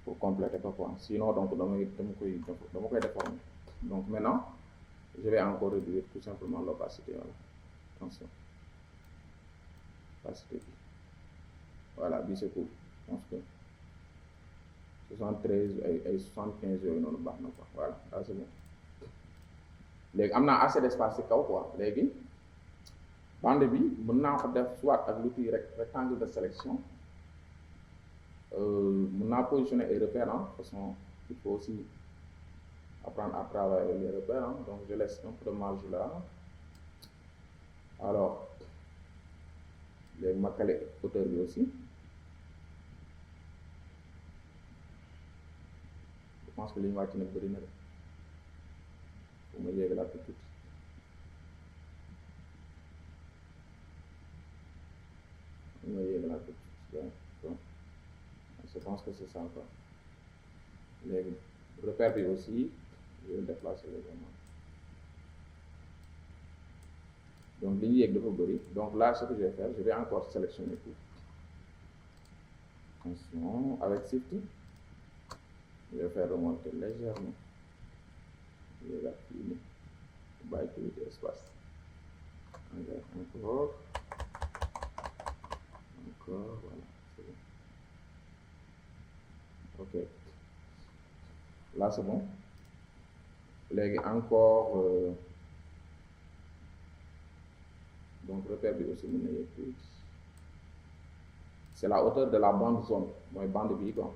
pour compléter quoi. Sinon donc dama koy déformer. Donc maintenant je vais encore réduire tout simplement l'opacité. Voilà, attention, opacité bi voilà bii c'est cool. Je pense que 73 ay 75 yooyu noonu baax na quoi. Voilà, là c'est bon. Léegi am naa assez d'espace ci kaw quoi. Léegi bande bi mën naa ko def soit ak l'outil rectangle de sélection, mën naa positionner ay repères de toute façon il faut aussi apprendre à travailler les repères donc je laisse un peu de marge là. Alors léegi ma calé hauteur bi aussi. Je pense que li ñu wàcc nag bëri na de, fu ma yéegalaat tuuti. Je pense que c'est ça quoi. Léegi repère bi aussi je vais déplacer légèrement. Donc li ñu yéeg dafa bëri, donc là ce que je vais faire, je vais encore sélectionner tout. Attention, avec Shift je vais faire remonter légèrement. Yéegaat fii nii bàyyi tuuti espace. Encore, voilà, c'est bon. Ok, là c'est bon. Léegi encore donc repère bi aussi mën na yegg tuuti. C'est la hauteur de la bande zone mooy bande bi quoi.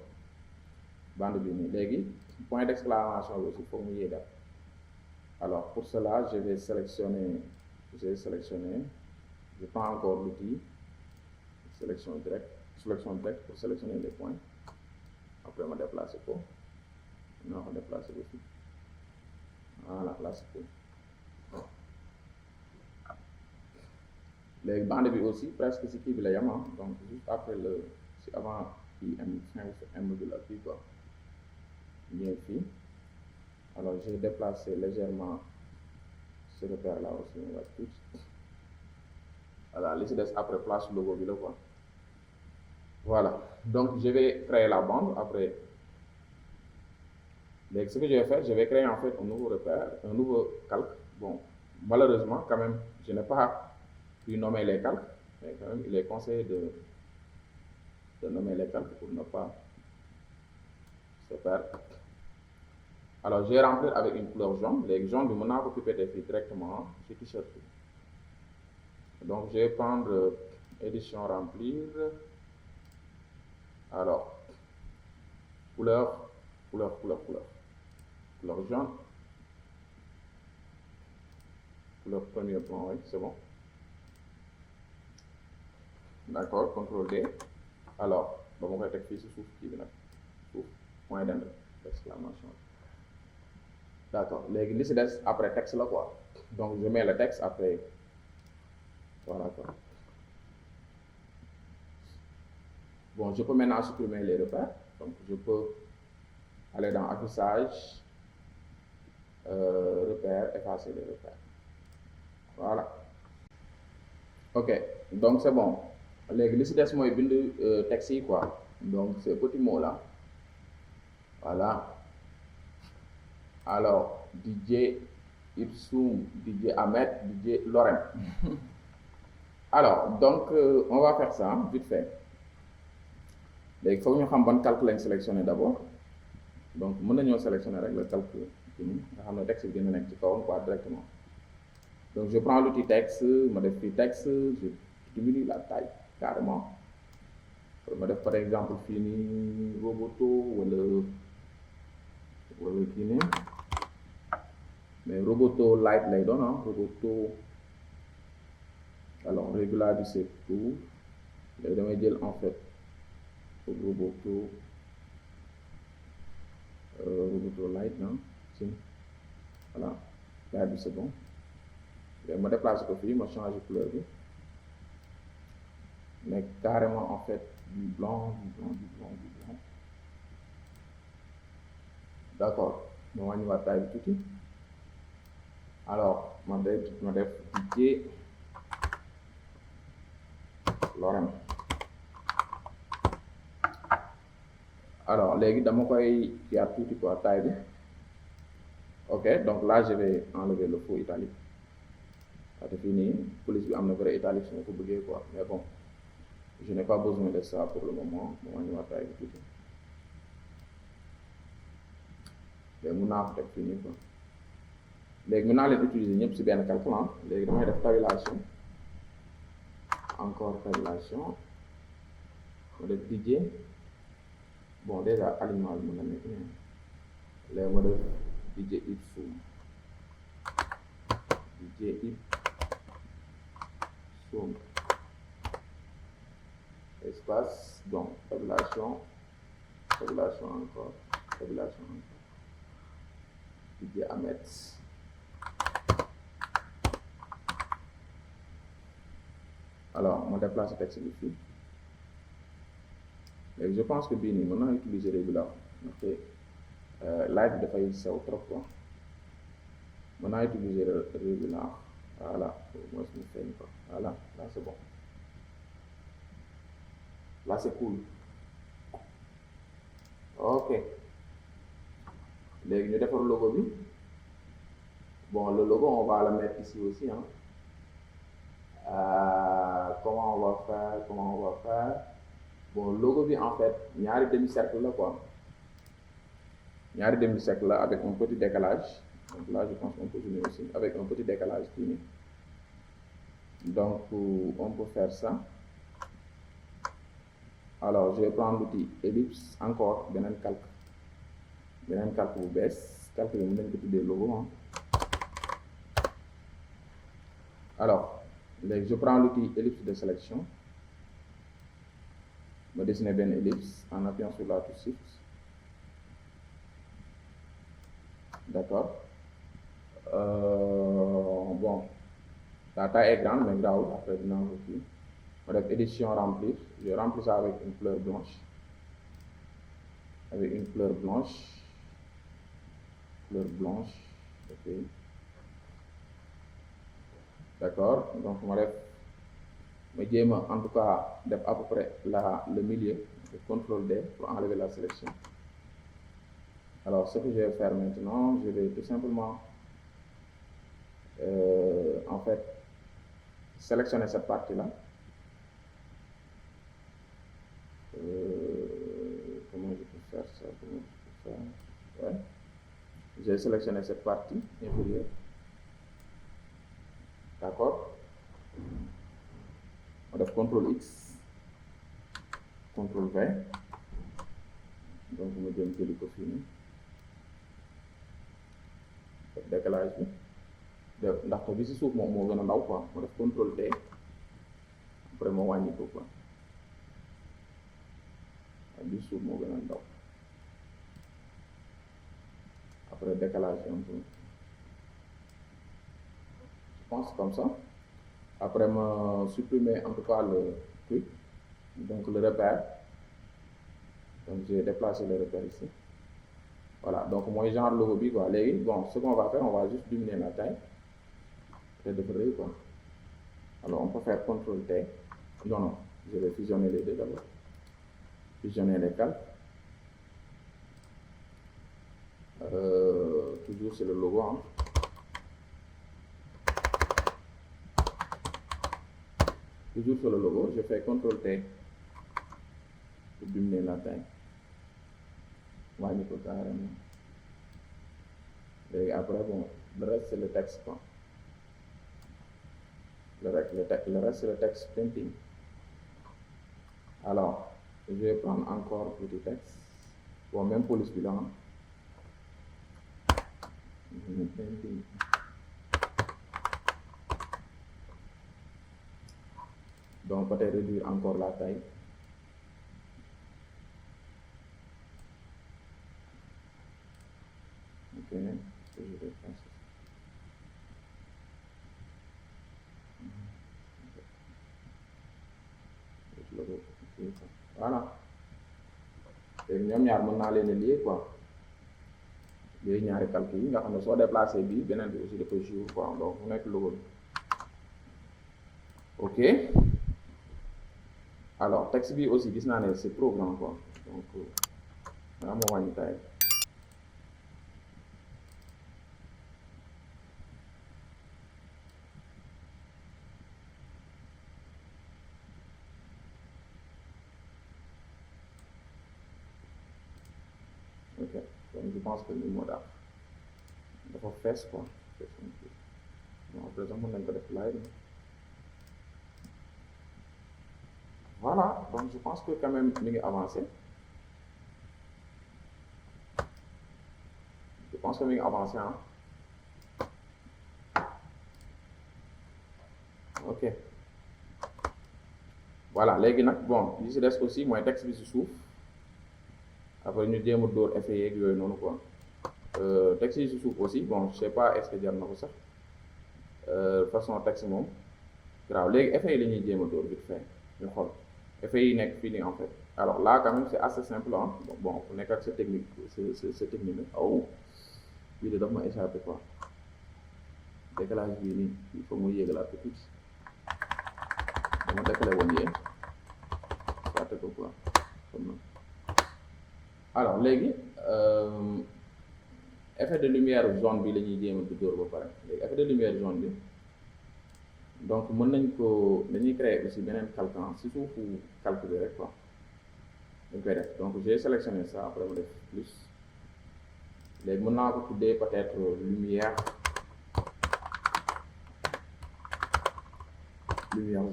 Bande bi nii léegi point d'exclamation bi aussi faut mu yéegal. Alors pour cela je vais sélectionner j'ai sélectionné, je prends encore l'outil sélection directe pour sélectionner les points. Après je déplace ko non je déplace aussi. Voilà, là c'est tout. Les bandes bi aussi presque si kii bi la yam, donc juste après le si avant kii M bi la kii quoi ñëw fii. Alors j'ai déplacé légèrement ce repère là aussi, on va tout. Voilà, li si des après place logo bi la quoi. Voilà, donc je vais créer la bande après. Donc, ce que je vais faire, je vais créer en fait un nouveau repère, un nouveau calque. Bon, malheureusement, quand même, je n'ai pas pu nommer les calques, mais quand même, il est conseillé de nommer les calques pour ne pas se perdre. Alors, je vais remplir avec une couleur jaune. Les jaunes, je vais occuper directement sur t-shirt. Donc, je vais prendre édition remplir. Alors, couleur jaune. Couleur premier plan, oui, c'est bon. D'accord, CTRL D. Alors, on va faire ici sous point d'exclamation. D'accord, les listes après texte là quoi. Donc je mets le texte après. Voilà quoi. Bon, je peux maintenant supprimer les repères. Donc je peux aller dans affichage, repères, effacer les repères. Voilà. Ok, donc c'est bon. Les listes moi bind texte quoi. Donc ces petits mots là. Voilà. Alors, DJ Ipsum, DJ Ahmed, DJ Lorem. Alors, donc, on va faire ça vite fait. Il faut que nous sachions calcul sélectionner d'abord. Donc, nous allons sélectionner avec le calcul. Nous allons le texte qui est directement. Donc, je prends l'outil texte, je texte, je diminue la taille carrément. Par exemple, fini Roboto ou le fini. Mais Roboto light lay donne, Roboto. Alors, régulariser tout. Je vais dire en fait Roboto light, non? Voilà, là c'est bon. Je me déplace au fil, je change de couleur. Mais carrément en fait du blanc. D'accord, on va nous taille tout. Alors, je vais cliquer Lorem. Alors, les dans mon cas, il y a tout quoi taille. Ok, donc là je vais enlever le faux italique. C'est fini. Police a un vrai italique sur le quoi. Mais bon, je n'ai pas besoin de ça pour le moment. On va taille tout. Les mouna peut-être fini quoi. Les mouna les utiliser c'est bien calculant. Les mouna de tabulation. Encore tabulation. Le DJ. Bon, déjà alignement le monde les modes DJ Ipsum. DJ Ipsum. Espace, donc tabulation encore. DJ Ahmed. Alors, on déplace le texte ici. Mais je pense que Bini, on a utilisé régulièrement. Ok. Live de faillir, c'est trop quoi. On a utilisé régulièrement. Voilà. Moi, je me fais une fois. Voilà. Là, c'est bon. Là, c'est cool. Ok. Les nous défaire le logo. Bon, le logo, on va le mettre ici aussi. Hein. Comment on va faire? Bon, le logo, en fait, il y a un demi-cercle là, quoi. Il y a un demi-cercle là avec un petit décalage. Donc là, je pense qu'on peut jouer aussi avec un petit décalage fini. Donc, on peut faire ça. Alors, je vais prendre l'outil ellipse, encore, benen calque ou baisse, calque le même petit des logos. Hein. Alors je prends l'outil ellipse de sélection, me dessiner une ellipse en appuyant sur la touche Shift. D'accord. Bon, la taille est grande, mais grave, après dinaa ko kii ma def édition remplir, je remplis ça avec une couleur blanche, ok. D'accord, donc ma jéem a en tout cas def à peu près le milieu, CTRL D pour enlever la sélection. Alors ce que je vais faire maintenant, je vais tout simplement en fait sélectionner cette partie là. Comment je peux faire ça? Ouais. J'ai sélectionné cette partie inférieure. D'accord. On va faire CTRL X, CTRL V. Donc je vais jëli ko fii nii def décalage bi def ndaxte bi ci suuf moom moo gën a ndaw quoi, ma def CTRL T après ma wàññi ko quoi, bi ci suuf moo gën a ndaw, après décalage un peu, je pense comme ça. Après me supprimer en tout cas le truc, donc le repère, donc j'ai déplacé le repère ici. Voilà, donc moi genre logo bi quoi. Léegi bon, ce qu'on va faire, on va juste diminuer la taille et de près quoi. Alors on peut faire CTRL T. Non, je vais fusionner les deux d'abord. Fusionner les calques. Toujours c'est le logo, hein. Toujours sur le logo, je fais CTRL T pour diminuer la taille. wàññi ko carrément. Léegi après bon, le reste c'est le texte quoi. Le reste c'est le texte painting. Alors je vais prendre encore petit texte, bon même police bi la painting. Donc peut-être réduire encore la taille. Ok, je vais faire ça. Voilà. Et ñoom ñaar mën naa leen a lié quoi. Yooyu ñaari calcul yi nga xam ne soo déplacé bii beneen bi aussi dafay jouer quoi, donc mu nekk logo bi. Ok. Alors texte bi aussi gis naa ne c'est trop grand quoi, donc maa ma wàññi taille. Ok, donc je pense que ni moo dafa fees quoi. Bon après sax mën nañ ko def live. Voilà, donc je pense que quand même mi ngi avancé. Je pense que mi ngi avancé hein. Ok. Voilà, léegi nag bon li ci des aussi mooy texte bi ci suuf. Après ñu jéem a dóor effet yeeg yooyu noonu quoi. Texte yi ci suuf aussi bon je sais pas est-ce que jar na ko sax. Façon texte moom grave léegi effet yi la ñuy jéem a dóor vite fait ñu xool effet yi nekk fii nii en fait. Alors là quand même c'est assez simple hein. Bon ku nekk ak sa technique sa technique la. Oh bii de daf ma échappé quoi. Décalage bii nii il faut mu yéegalaat ko tuuti. dama décalé woon yee fàtte ko quoi comme noonu. Alors léegi effet de lumière jaune bi la ñuy jéem a dóor ba pare léegi effet de lumière jaune bi donc mën nañ ko dañuy créer aussi beneen calque si suufu calque bi rek quoi dañ koy def. Donc j'ai sélectionné ça après ma def plus léegi mën naa ko tuddee peut-être lumière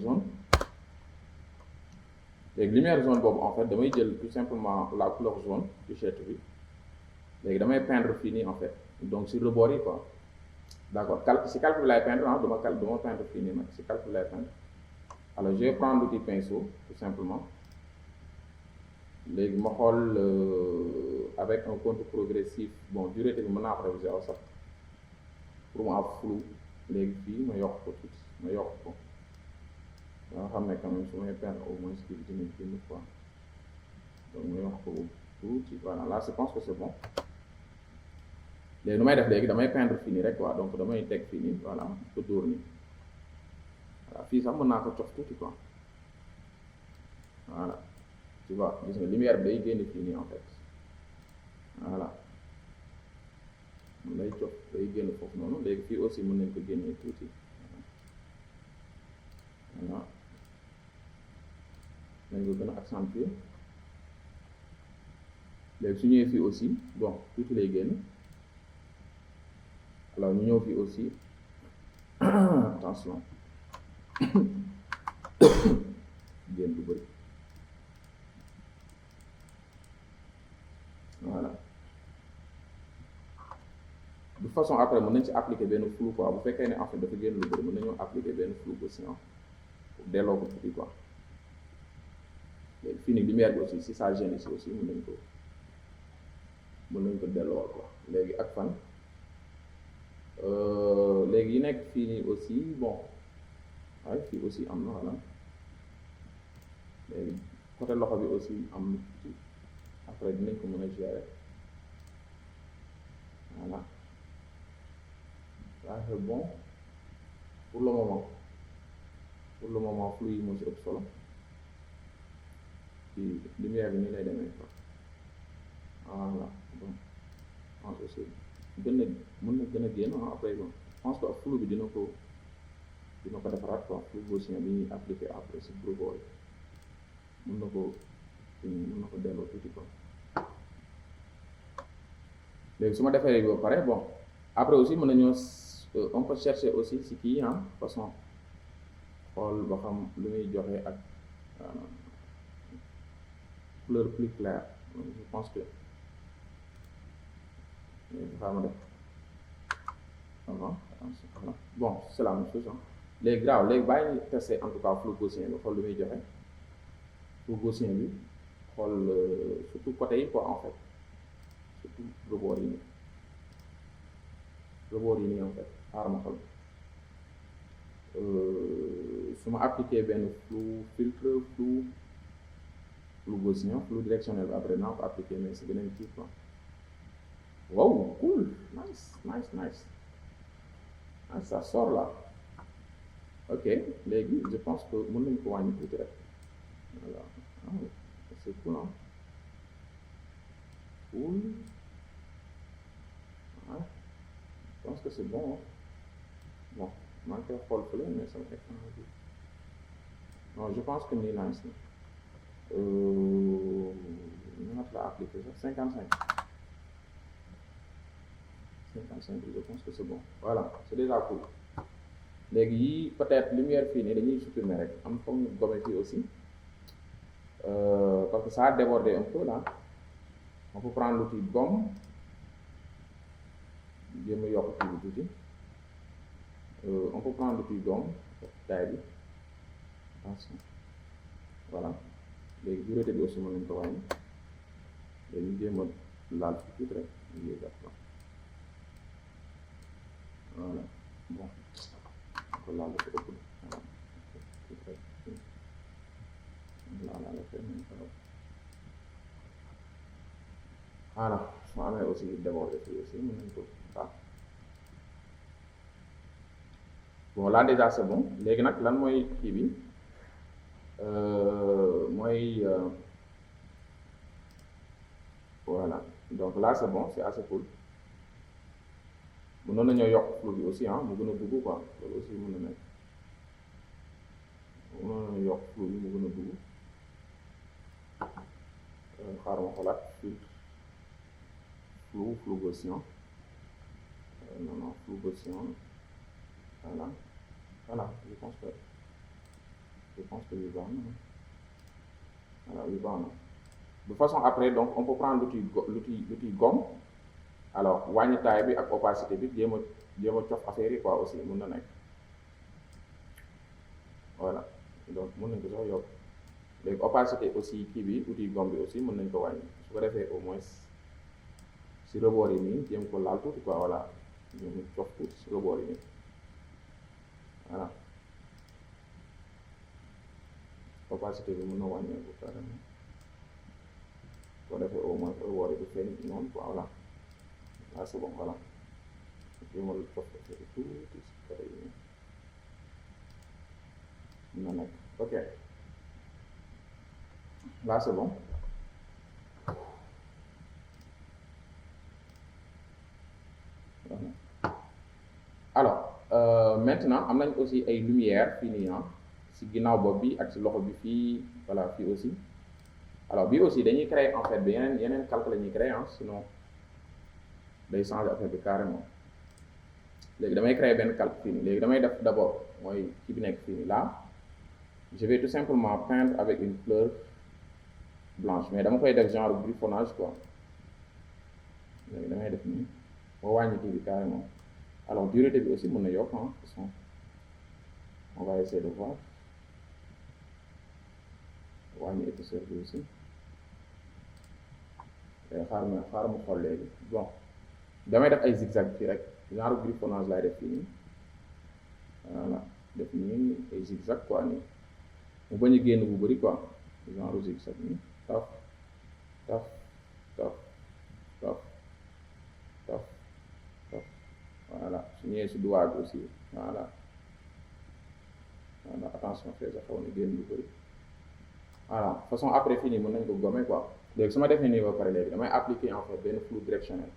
jaune. Léegi lumière jaune boobu en fait damay jël tout simplement la couleur jaune t-shirt bi léegi damay peindre fii nii en fait donc sur le bord yi quoi. d'accord si calque bi lay peindre ah duma peindre fii nii nag si calque bi lay peindre. Alors je vais prendre l'outil pinceau tout simplement léegi ma xool avec un compte progressif bon dureté bi mën naa ko réviser aw sax pour mu am flou léegi fii ma yokk ko tuuti ma yokk ko nga xam ne quand même su may peindre au moins kii bi dina génn quoi donc ma yokk ko tuuti voilà là je pense que c'est bon léegi nu may def léegi damay peindre fii nii rek quoi donc damay teg fii nii voilà ko dóor nii voilà fii sax mën naa ko cof tuuti quoi voilà tu vois gis nga lumière bi day génn fii nii en fait voilà lay cof day génn foofu noonu léegi fii aussi mën nañ ko génnee tuuti voilà nañ ko gën a accentuer léegi su ñëwee fii aussi bon tuuti lay génn alors ñu ñëw fii aussi attention génn du bëri voilà de toute façon après mën nañ ci appliquer benn flou quoi bu fekkee ne en fait dafa génn lu bëri mën nañoo appliquer benn flou aussi pour delloo ko tuuti quoi léegi fii nii lumière bi aussi si ça gêne ici aussi mën nañ ko delloo quoi léegi ak fan léegi yi nekk fii nii aussi bon waaye fii aussi am na voilà léegi côté loxo bi aussi am na tuuti après dinañ ko mën a gérer voilà ça c'est bon pour le moment flou yi moo ci ëpp solo ci lumière bi nii lay demee quoi voilà bon aussi mën na gën a génn après bon je pense que flou bi dina ko defaraat quoi flou gaussien bi ñuy appliqué après si groupe mën na ko delloo tuuti quoi léegi su ma defee ba pare bon après aussi mën nañoo on peut chercher aussi si kii façon xool ba xam lu muy joxe ak couleur plus claire je pense que dafa ma def avant voilà bon c'est la même chose léegi graaw léegi bàyyi ñu tester en tout cas flou gaussien bi xool lu muy joxe flou gaussien bi xool surtout côté yi quoi en fait surtout rebord yi nii en fait xaaral ma xool su ma appliqué benn filtre flou gaussien flou directionnel bi après naa ko appliqué mais c'est beneen kii quoi wow cool nice ça sort là ok léegi je pense que mën nañu ko wàññi tuuti rek voilà c'est cool cool je pense que c'est bon bon maa ngi koy xool fële mais sama écran bi non je pense que nii nice na ñaata la appliqué sax 55 je pense que c'est bon voilà c'est déjà cool léegi yii peut-être lumière fii nii dañuy supprimer rek am foog ñu gommer fii aussi parce que ça a débordé un peu là on peut prendre l'outil gomme jéem a yokk kii bi tuuti on peut prendre l'outil gomme taille bi attention voilà léegi dureté bi aussi mën nañu ko wàññi léegi jéem a laal fi tuuti rek yéegat ko voilà bon ko laal ko ëpp voilà tuuti rek voilà su ma amee aussi débordé fii aussi mën nañu ko baax bon là déjà c'est bon léegi nag lan mooy kii bi mooy voilà donc là c'est bon c'est assez cool mënoon nañoo yokk flou bi aussi mu gën a dugg quoi loolu aussi mën na nekk mënoon nañu yokk flou bi mu gën a dugg xaaral ma xoolaat flou gaussien non flou gaussien voilà je pense que yu baax na voilà yu baax na de façon après donc on peut prendre l'outil gomme alors wàññi taille bi ak opacité bi jéem a jéem a cof affaire yi quoi aussi mun na nekk voilà donc mun nañ ko sax yokk léegi opacité aussi kii bi outil gomme bi aussi mën nañ ko wàññi su ko defee au moins si rebord yi nii jéem ko laal tuuti quoi voilà jéem cof tuuti si rebord yi nii voilà opacité bi mën na wàññeeku carrément su ko defee au moins rebord yi du feeñ noonu quoi voilà là c'est bon voilà jéemal cof affaire yi tuuti si côté yi nii mën na nekk ok là c'est bon alors maintenant am nañ aussi ay lumière fii nii si ginnaaw bopp bi ak si loxo bi fii voilà fii aussi alors bii aussi dañuy créer en fait bi yeneen calque la ñuy créer sinon day changer affaire bi carrément léegi damay créer benn calque fii nii léegi damay def d'abord mooy kii bi nekk fii nii là je vais tout simplement peindre avec une fleur blanche mais dama koy def genre griffonnage quoi léegi damay def nii boo wàññi kii bi carrément alors dureté bi aussi mën na yokk façon on va essayer de voir wàññi épaisseur bi aussi xaar ma xool léegi bon damay def ay zigzag fii rek genre griffonnage laay def fii nii voilà def nii ay zigzag quoi nii mu bañ a génn bu bëri quoi genre zigzag nii taf taf taf taf taf taf voilà su ñëwee si doigt bi aussi voilà attention fee sa xaw na génn lu bëri voilà façon après fii nii mën nañ ko gommer quoi léegi su ma defee nii ba pare léegi damay appliquer en fait benn flou directionnel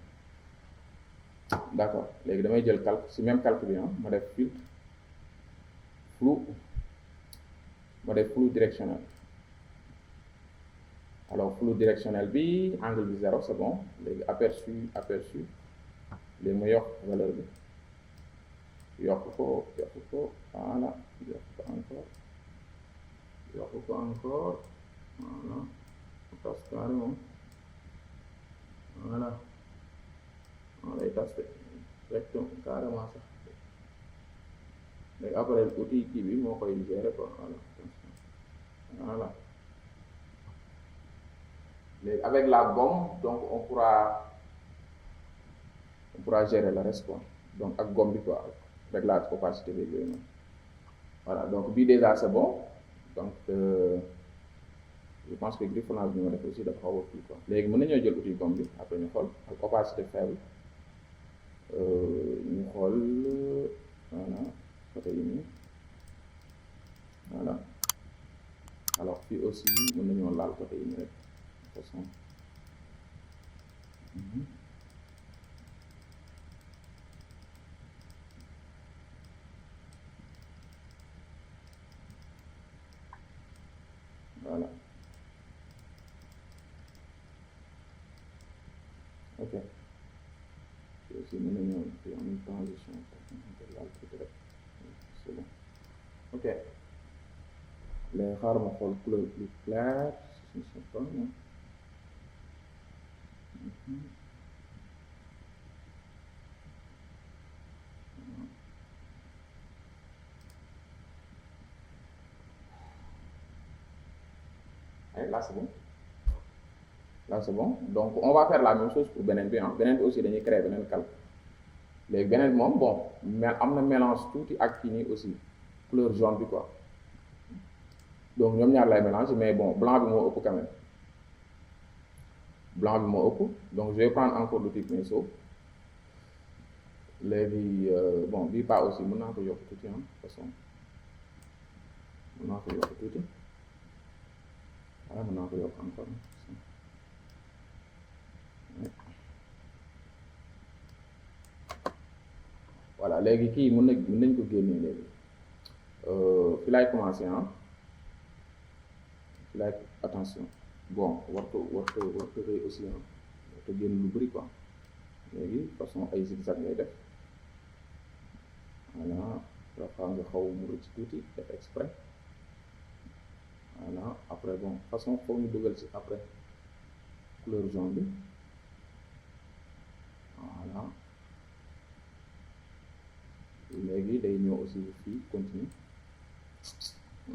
d'accord léegi damay jël calque si même calque bi ma def filtre flou ma def flou directionnel alors flou directionnel bi angle bi 0 c'est bon léegi aperçu léegi ma yokk valeur bi yokk ko voilà yokk ko encore voilà tas carrément voilà on lay tas directement carrément sax léegi après outil kii bi moo koy gérer quoi voilà léegi avec la gomme donc on pourra gérer le reste quoi donc ak gomme bi quoi réglage opacité bi yooyu noonu voilà donc bii déjà c'est bon donc je pense que griffonnage bi ma def aussi dafa xaw a kii quoi léegi mën nañoo jël outil gomme bi après ñu xool ak opacité faible ñu xool voilà côté yi nii voilà alors fii aussi mën nañoo laal côté yi nii rek de façon voilà ok fii aussi mën nañoo fii en une transition laal côté rek c'est bon ok léegi xaaral ma xool couleur plus claire si je ne sais pas et là c'est bon là c'est bon donc on va faire la même chose pour beneen bi beneen bi aussi dañuy créer beneen calque léegi beneen bi moom bon mais am na mélange tuuti ak kii nii aussi couleur jaune bi quoi donc ñoom ñaar lay mélange mais bon blanc bi moo ëpp quand même blanc bi moo ëpp donc je vais prendre encore l'outil pinceau léegi bon bii pas aussi mën naa ko yokk tuuti façon mën naa ko yokk tuuti voilà mën naa ko yokk encore voilà léegi kii mën nañ ko génnee léegi fi laay commencer fi laay attention bon warto rëy aussi warto génn lu bëri quoi léegi façon ay zigzag ngay def voilà dafa nga xaw mu rëcc tuuti def exprès voilà après bon façon foog ñu dugal ci après couleur jaune bi voilà léegi day ñëw aussi fii continue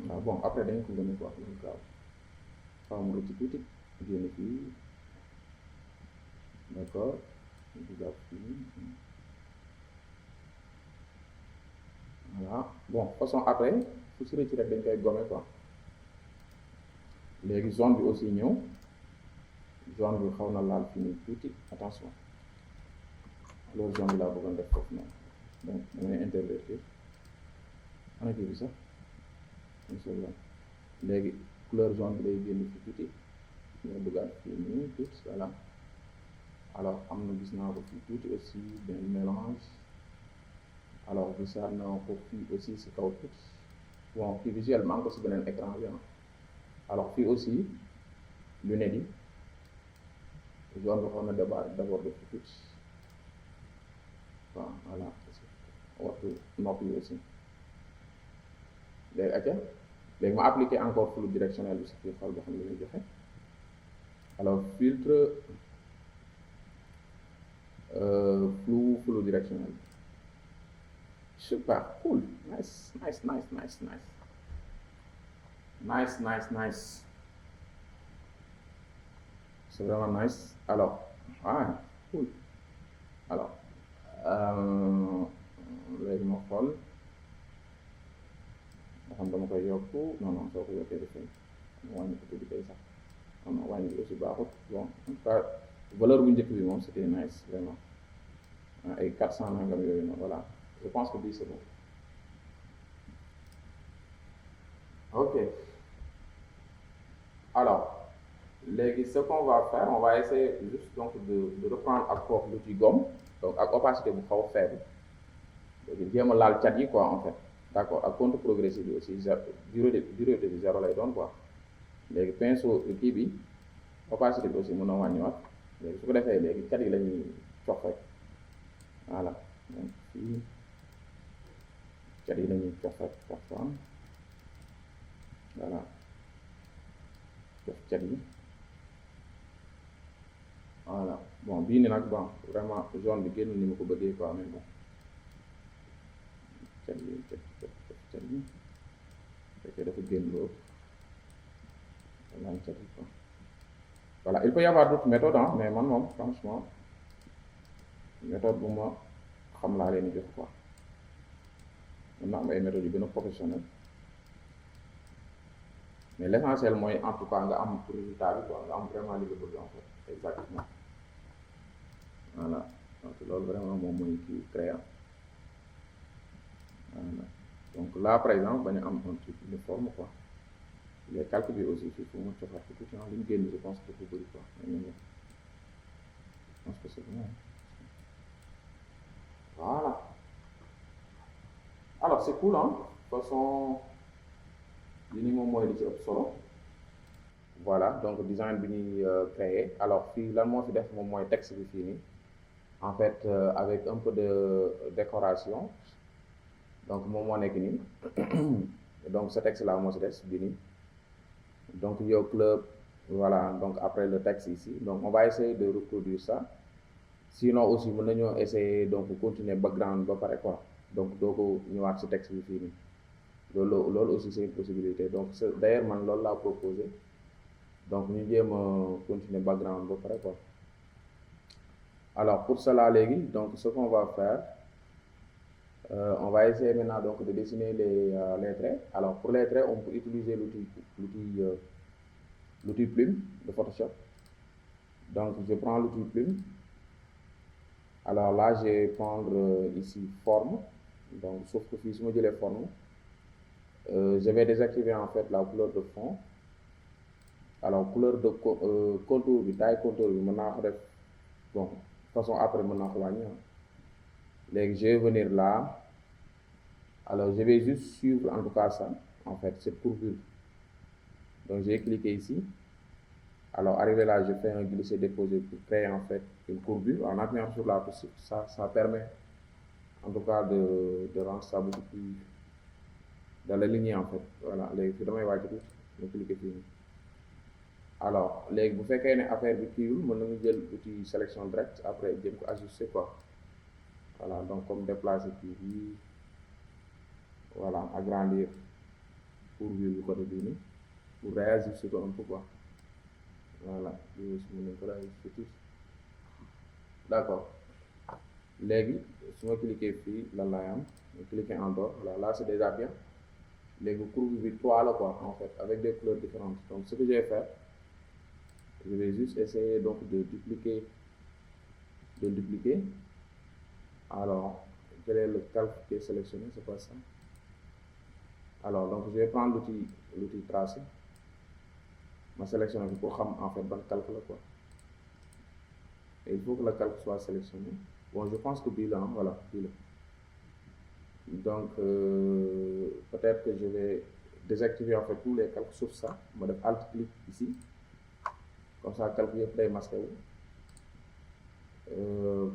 waaw bon après dañ ko gën a wax loolu gaaw xaw ma rëcc tuuti génn fii d'accord di jàpp fii voilà bon façon après fu si rëcc rek dañ koy gommer quoi léegi zone bi aussi ñëw zone bi xaw na laal fii nii tuuti attention loolu zone bi laa bëggoon def foofu noonu donc damay intervertir ana kii bi sax léegi couleur zone bi day génn fi tuuti ñoo duggaat fii nii tuuti voilà alors am na gis naa ko fii tuuti aussi benn mélange alors gisaat naa ko fii aussi si kaw tuuti bon fii visuellement maa ngi ko si beneen écran bi alors fii aussi lunette yi zone bi xaw na d'abord def tuuti waaw voilà waxtu nopp yi aussi léegi acca léegi ma appliqué encore flou directionnel bi si fii xool boo xam ne muy joxe alors filtre flou directionnel super cool nice c'est vraiment nice alors cool alors léegi ma xool nga xam dama koy yokk non soo ko yokkee dafay wàññi ko tuuti kay sax non wàññi bi aussi baaxut bon en tout cas valeur bu njëkk bi moom c'était nice vraiment ay 400 nangam yooyu noonu voilà je pense que bii c'est bon ok alors léegi ce qu'on va faire on va essayer juste donc de reprendre encore l'outil gomme donc ak opacité bu xaw faible léegi jéem a laal cat yi quoi en fait d'accord ak compte progressif bi aussi durée de vie 0 lay doon quoi léegi pinceau kii bi opacité bi aussi mën na wàññiwaat léegi su ko defee léegi cat yi la ñuy cox rek voilà donc fii cat yi la ñuy cox rek parfois voilà cox cat yi voilà bon bii ni nag bon vraiment zone bi génn ni ma ko bëggee quoi mais bon cat yi fekkee dafa génn loolu cat yi quoi voilà il peut y avoir d'autres méthodes mais man moom franchement méthode bu ma xam laa leen di jox quoi mën na am ay méthodes yu gën a professionnel mais l'essentiel mooy en tout cas nga am résultat bi quoi nga am vraiment li nga bëgg en fait exactement voilà donc loolu vraiment moom mooy kii créant voilà donc là par exemple bañ a am un truc de forme quoi les calculs bi aussi fii pour mu coxaat ko tuuti li mu génn je pense que dafa bëri quoi je pense que c'est bon voilà alors c'est cool de toute façon li ni moom mooy li ci ëpp solo voilà donc design bi ñuy créé alors fii lan moo fi def moom mooy texte bi fii nii en fait avec un peu de décoration donc moom moo nekk nii donc ce texte là moo si des bi nii donc Yo Club voilà donc après le texte ici donc on va essayer de reproduire ça sinon aussi mën nañoo essayer donc continuer background ba pare quoi donc doo ko ñëwaat si texte bi fii nii loolu aussi c'est une possibilité donc d'ailleurs man loolu laa proposé donc ñu jéem a continuer background ba pare quoi alors pour cela léegi donc ce qu'on va faire on va essayer maintenant donc de dessiner les traits alors pour les traits on peut utiliser l'outil plume de Photoshop donc je prends l'outil plume alors là je vais prendre ici forme donc sauf que fii su ma jëlee forme je vais désactiver en fait la couleur de fond alors couleur de contour bi taille contour bi mën naa ko def bon façon après mën naa ko wàññi léegi je vais venir là alors je vais juste suivre en tout cas ça en fait cette courbure donc j'ai cliqué ici alors arrivé là je fais un glisser déposer pour créer en fait une courbure en appuyant sur la touche ça permet en tout cas de rendre ça beaucoup plus dans la lignée en fait voilà léegi fi damay wàcc tuuti ma cliquer fii nii alors léegi bu fekkee ne affaire bi kiiwul mën nañu jël outil sélection directe après jëm ko ajuster quoi voilà donc comme déplacer kii bi voilà, agrandir pour vivre côté bii nii pour réajuster ko un peu quoi. Voilà, lii aussi mën nañ ko réajuster tuuti. D'accord. Léegi su ma cliquer fii lan laay am ma cliquer en dehors, voilà, là c'est déjà bien. Léegi courbe bi 3 la quoi en fait avec des couleurs différentes. Donc ce que je vais faire, je vais juste essayer donc de dupliquer. Alors quel est le calque qui est sélectionné, c'est pas ça. Alors donc je vais prendre l'outil tracé, ma sélectionner bi pour xam en fait ban calque la quoi. Et il faut que le calque soit sélectionné. Bon, je pense que bii la voilà bii la. Donc peut-être que je vais désactiver en fait tous les calques sauf ça. Ma def alt clic ici, comme ça calque yëpp day masqué wu.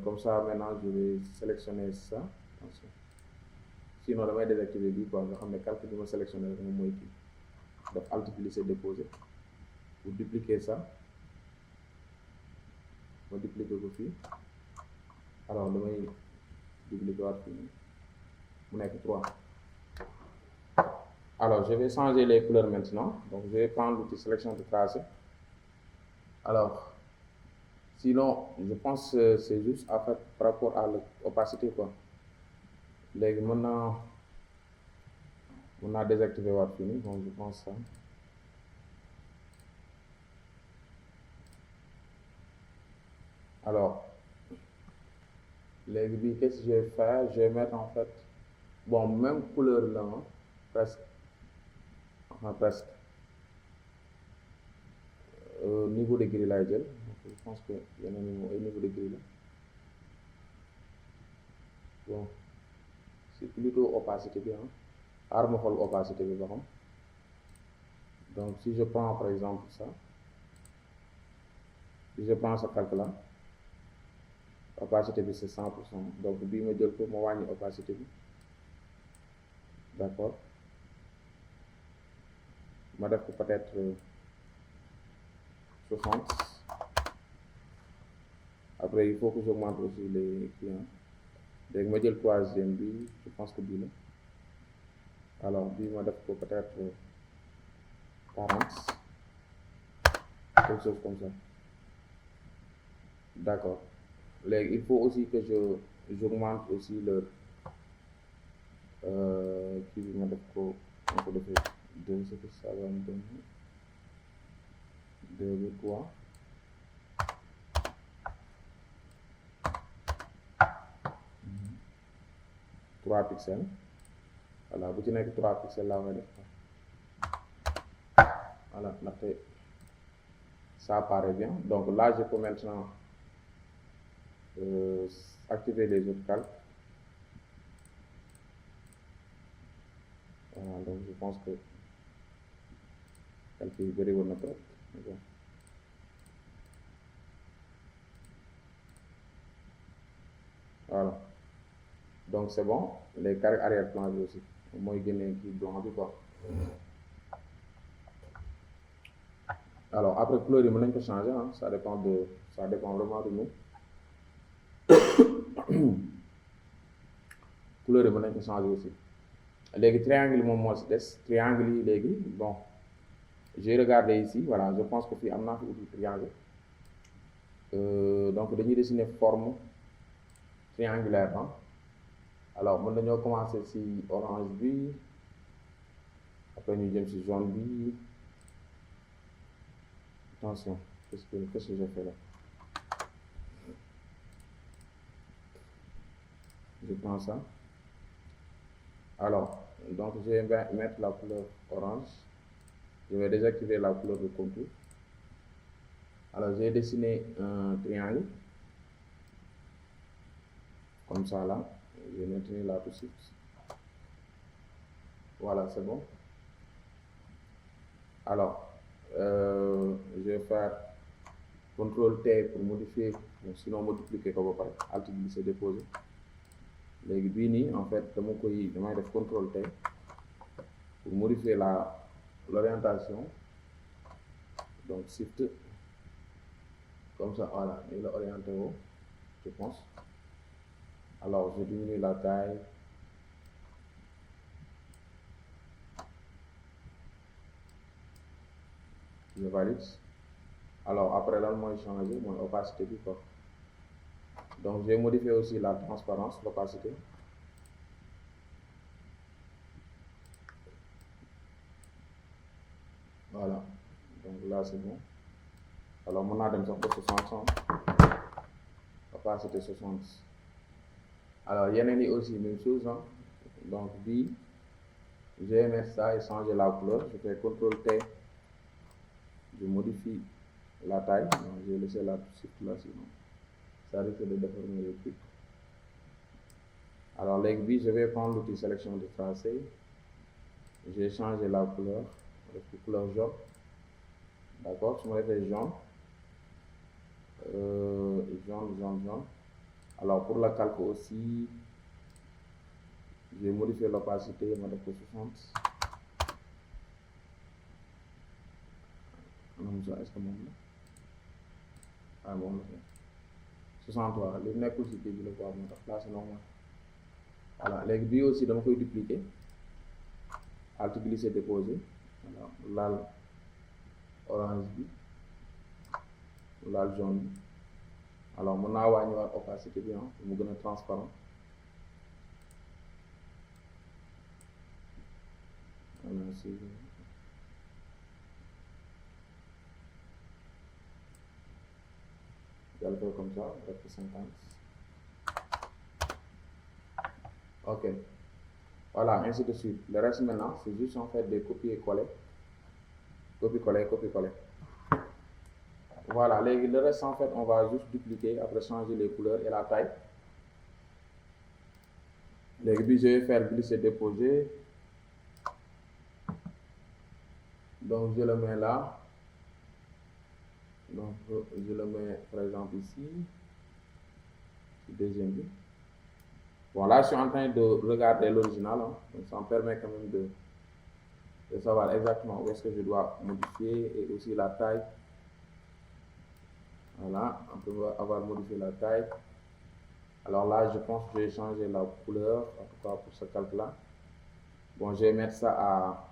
Comme ça maintenant je vais sélectionner ça. Attention. Sinon damay désactiver bii quoi nga xam ne calque bi ma sélectionné rek moom mooy kii. Def alt glisser déposer pour dupliquer ça. Ma dupliquer ko fii. Alors damay dupliquer waat fii mu nekk 3. Alors je vais changer les couleurs maintenant, donc je vais prendre l'outil sélection de tracé. Alors sinon je pense que c'est juste en fait par rapport à l'opacité quoi. Léegi mën naa désactiver waat fii nii, donc je pense ça. Alors léegi bii qu'est-ce que je vais faire, je vais mettre en fait bon même couleur là presque niveau de gris laay jël. Je pense que yeneen ay niveau de gris là. Bon c'est plutôt opacité bi xaaral ma xool opacité bi ba xam. Donc si je prends par exemple ça, si je prends ce calque là, opacité bi c'est 100%, donc bii ma jël ko ma wàññi opacité bi. D'accord, ma def ko peut-être 60. Après il faut que j'augmente aussi les clients. Léegi ma jël troisième bi, je pense que bii la. Alors bii ma def ko peut-être 40, quelque chose comme ça. D'accord. Léegi il faut aussi que j'augmente aussi leur kii bi ma def ko ma ko defee 2, ce que ça va me donner 2,3. Trois pixels. Voilà, bu ci nekk 3 pixels laa koy def. Voilà, ndaxte ça paraît bien. Donc là je peux maintenant activer les autres calques. Voilà, donc je pense que calque yi bëri woon na trop. Voilà, donc c'est bon. Les calques arrière-plan bi aussi mooy génnee kii blanc bi quoi. Alors après couleur yi mën nañ ko changer ça dépend vraiment de nous. Couleur yi mën nañ ko changer aussi. Léegi triangle yi moom moo ci des. Triangle yi léegi bon j'ai regardé ici, voilà, je pense que fii am naa fi outil triangle. Donc dañuy dessiner forme triangulaire. Alors mën nañoo commencer ci orange bi, après ñu jëm ci jaune bi. Attention, qu'est-ce que j'ai fait là? Je prends ça. Alors donc je vais mettre la couleur orange. Je vais désactiver la couleur de contour. Alors j'ai dessiné un triangle comme ça là. Je vais maintenir là tout de suite. Voilà, c'est bon. Alors je vais faire CTRL T pour modifier, sinon multiplier ko ba pare, alt glisser déposer. Léegi bii nii en fait damay def CTRL T pour modifier l'orientation. Donc shift comme ça, voilà, il est orienté haut, je pense. Alors je diminue la taille. Je valide. Alors après là, moi, j'ai changé mon opacité du corps. Donc, je vais modifier aussi la transparence, l'opacité. Voilà. Donc là, c'est bon. Alors, mon adem sur 60, opacité 60. Alors, il y en a aussi, même chose. Hein. Donc, B, je vais mettre ça et changer la couleur. Je fais CTRL T. Je modifie la taille. Donc, je vais laisser la shift là, sinon ça risque de déformer le truc. Alors, avec B, je vais prendre l'outil sélection de tracé. Je vais changer la couleur. Avec la couleur jaune. D'accord, je me fais jaune. Jaune. Alors, pour la calque aussi, je vais modifier l'opacité, je vais mettre 60. Est-ce que mon ah bon, 63, les nekkul ci bi la quoi moo tax là c'est normal. Voilà, léegi bii aussi dama koy dupliquer, alt glisser déposer, voilà, laal orange bi, laal jaune bi. Alors mën naa wàññiwaat opacité bi mu gën a transparent. Voilà, c'est je vais le faire comme ça, avec 50. Ok. Voilà, ainsi de suite. Le reste maintenant, c'est juste en fait de copier-coller. Copier-coller. Voilà, le reste en fait, on va juste dupliquer, après changer les couleurs et la taille. Les billes, je vais faire glisser déposer. Donc je le mets là. Donc je le mets par exemple ici. Deuxième but. Bon, là je suis en train de regarder l'original. Hein. Donc ça me permet quand même de savoir exactement où est-ce que je dois modifier et aussi la taille. Voilà, on peut avoir modifié la taille. Alors là, je pense que je vais changer la couleur, en tout cas pour ce calque-là. Bon, je vais mettre ça à...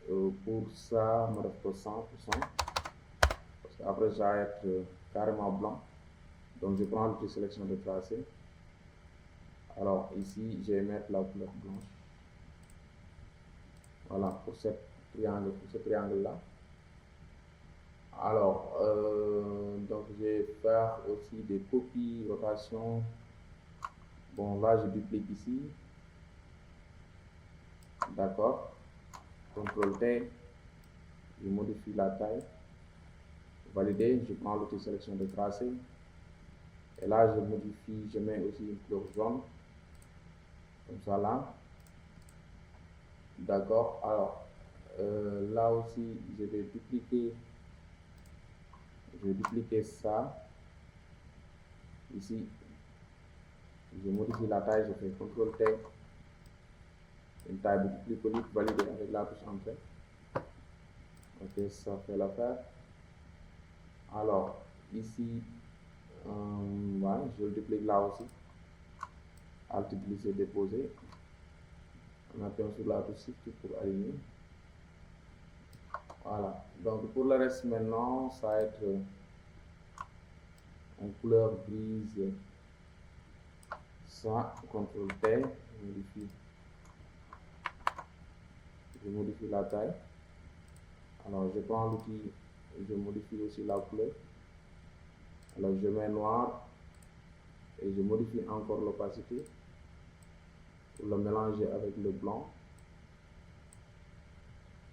pour ça, je vais mettre 100%. Parce qu'après, ça va être carrément blanc. Donc, je prends l'outil sélection de tracé. Alors, ici, je vais mettre la couleur blanche. Voilà, pour ce triangle-là. Alors, donc, je vais faire aussi des copies, rotation. Bon, là, je duplique ici. D'accord. CTRL T. Je modifie la taille. Valider, je prends l'outil sélection de tracé. Et là, je modifie, je mets aussi une couleur jaune. Comme ça, là. D'accord. Alors, là aussi, je vais dupliquer ça. Ici, je modifie la taille, je fais CTRL T. Une taille beaucoup plus petite, valider avec la touche entrée. Ok, ça fait l'affaire. Alors, ici, voilà, je le duplique là aussi. Alt glisser déposer. On appuie sur la touche Shift pour aligner. Voilà. Donc pour le reste maintenant, ça va être en couleur grise. Ça, CTRL T, je modifie la taille. Alors je prends l'outil, je modifie aussi la couleur. Alors je mets noir et je modifie encore l'opacité pour le mélanger avec le blanc.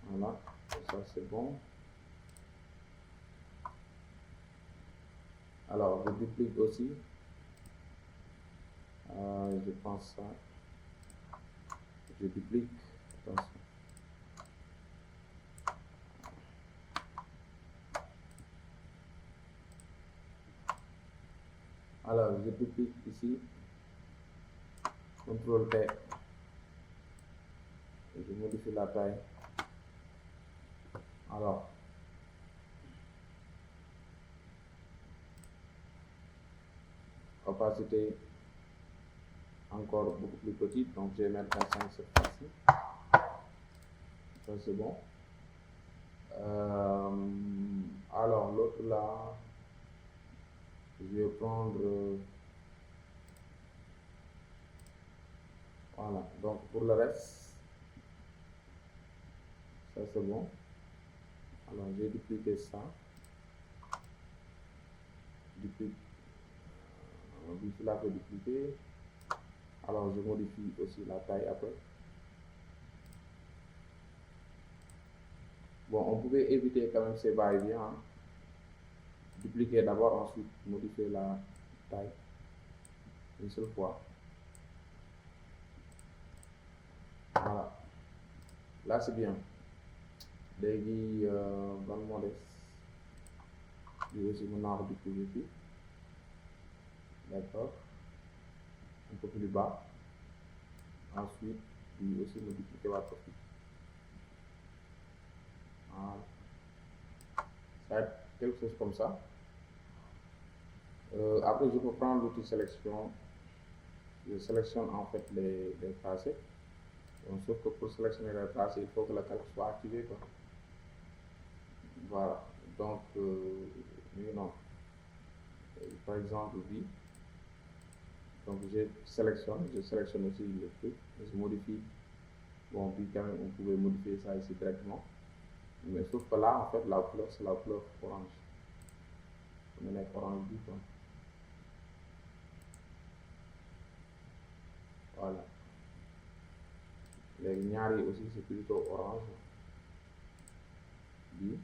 Voilà, ça c'est bon. Alors je duplique aussi. Je pense ça. Je duplique. Attention. Alors je duplique ici. CTRL T. Je modifie la taille. Alors, opacité encore beaucoup plus petite, donc je vais mettre 25 cette fois-ci. Ça c'est bon. Alors, l'autre là, je vais prendre, voilà. Donc, pour le reste, ça c'est bon. Alors, j'ai dupliqué ça. Duplique. Ici, là, je peux dupliquer. Alors, je modifie aussi la taille après. Bon, on pouvait éviter quand même ces va-et-vient, hein. Dupliquer d'abord, ensuite modifier la taille une seule fois. Voilà. Là, c'est bien. Léegi ban moo des bi aussi mën naa ko dupliquer fii. D'accord. Un peu plus bas. Ensuite, bi aussi ma dupliquer waat ko fii. Voilà. Ça va être quelque chose comme ça. Après, je peux prendre l'outil sélection. Je sélectionne en fait les tracés. Donc, sauf que pour sélectionner les tracés, il faut que le calque soit activé, quoi. Voilà. Donc, non. Par exemple, oui. Donc, je sélectionne aussi le truc, je modifie. Bon, puis quand même, on pouvait modifier ça ici directement. Mais sauf que là, en fait, la couleur, c'est la couleur orange. On est orange du quoi. Voilà. Les ñaari aussi, c'est plutôt orange. Bi,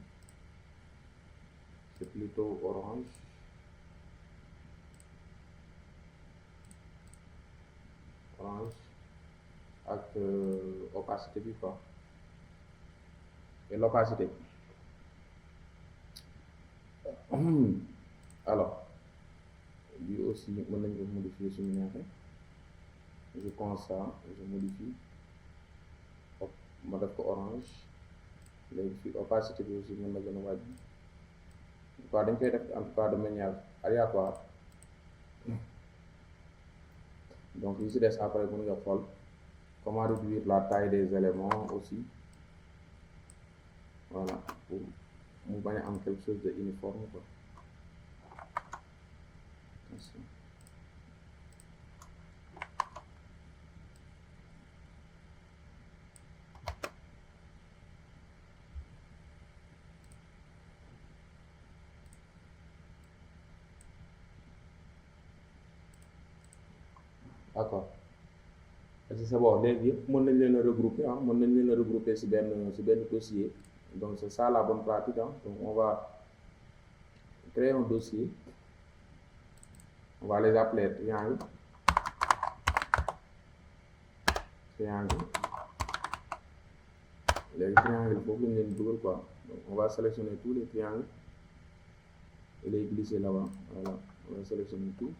c'est plutôt orange. Orange. Avec opacité bi quoi. Et l'opacité. Alors, lui aussi, mën nañ ko modifier suñu neexee. Je prends ça, je modifie. Hop, ma def ko orange. Léegi fii opacité bi aussi mën na gën a wàññi. En tout cas dañ koy def en tout cas de manière aléatoire. Donc li ci des après mën nga xool comment réduire la taille des éléments aussi. Voilà, pour mu bañ a am quelque chose de uniforme quoi. Attention. D'accord. C'est bon, léegi yëpp mën nañ leen a regrouper, ah mën nañ leen a regrouper ci benn dossier. Donc c'est ça la bonne pratique, hein. Donc on va créer un dossier. On va les appeler triangle. Triangle. Les triangles, il faut que nous double quoi. Donc on va sélectionner tous les triangles et les glisser là-bas. Voilà, on va sélectionner tout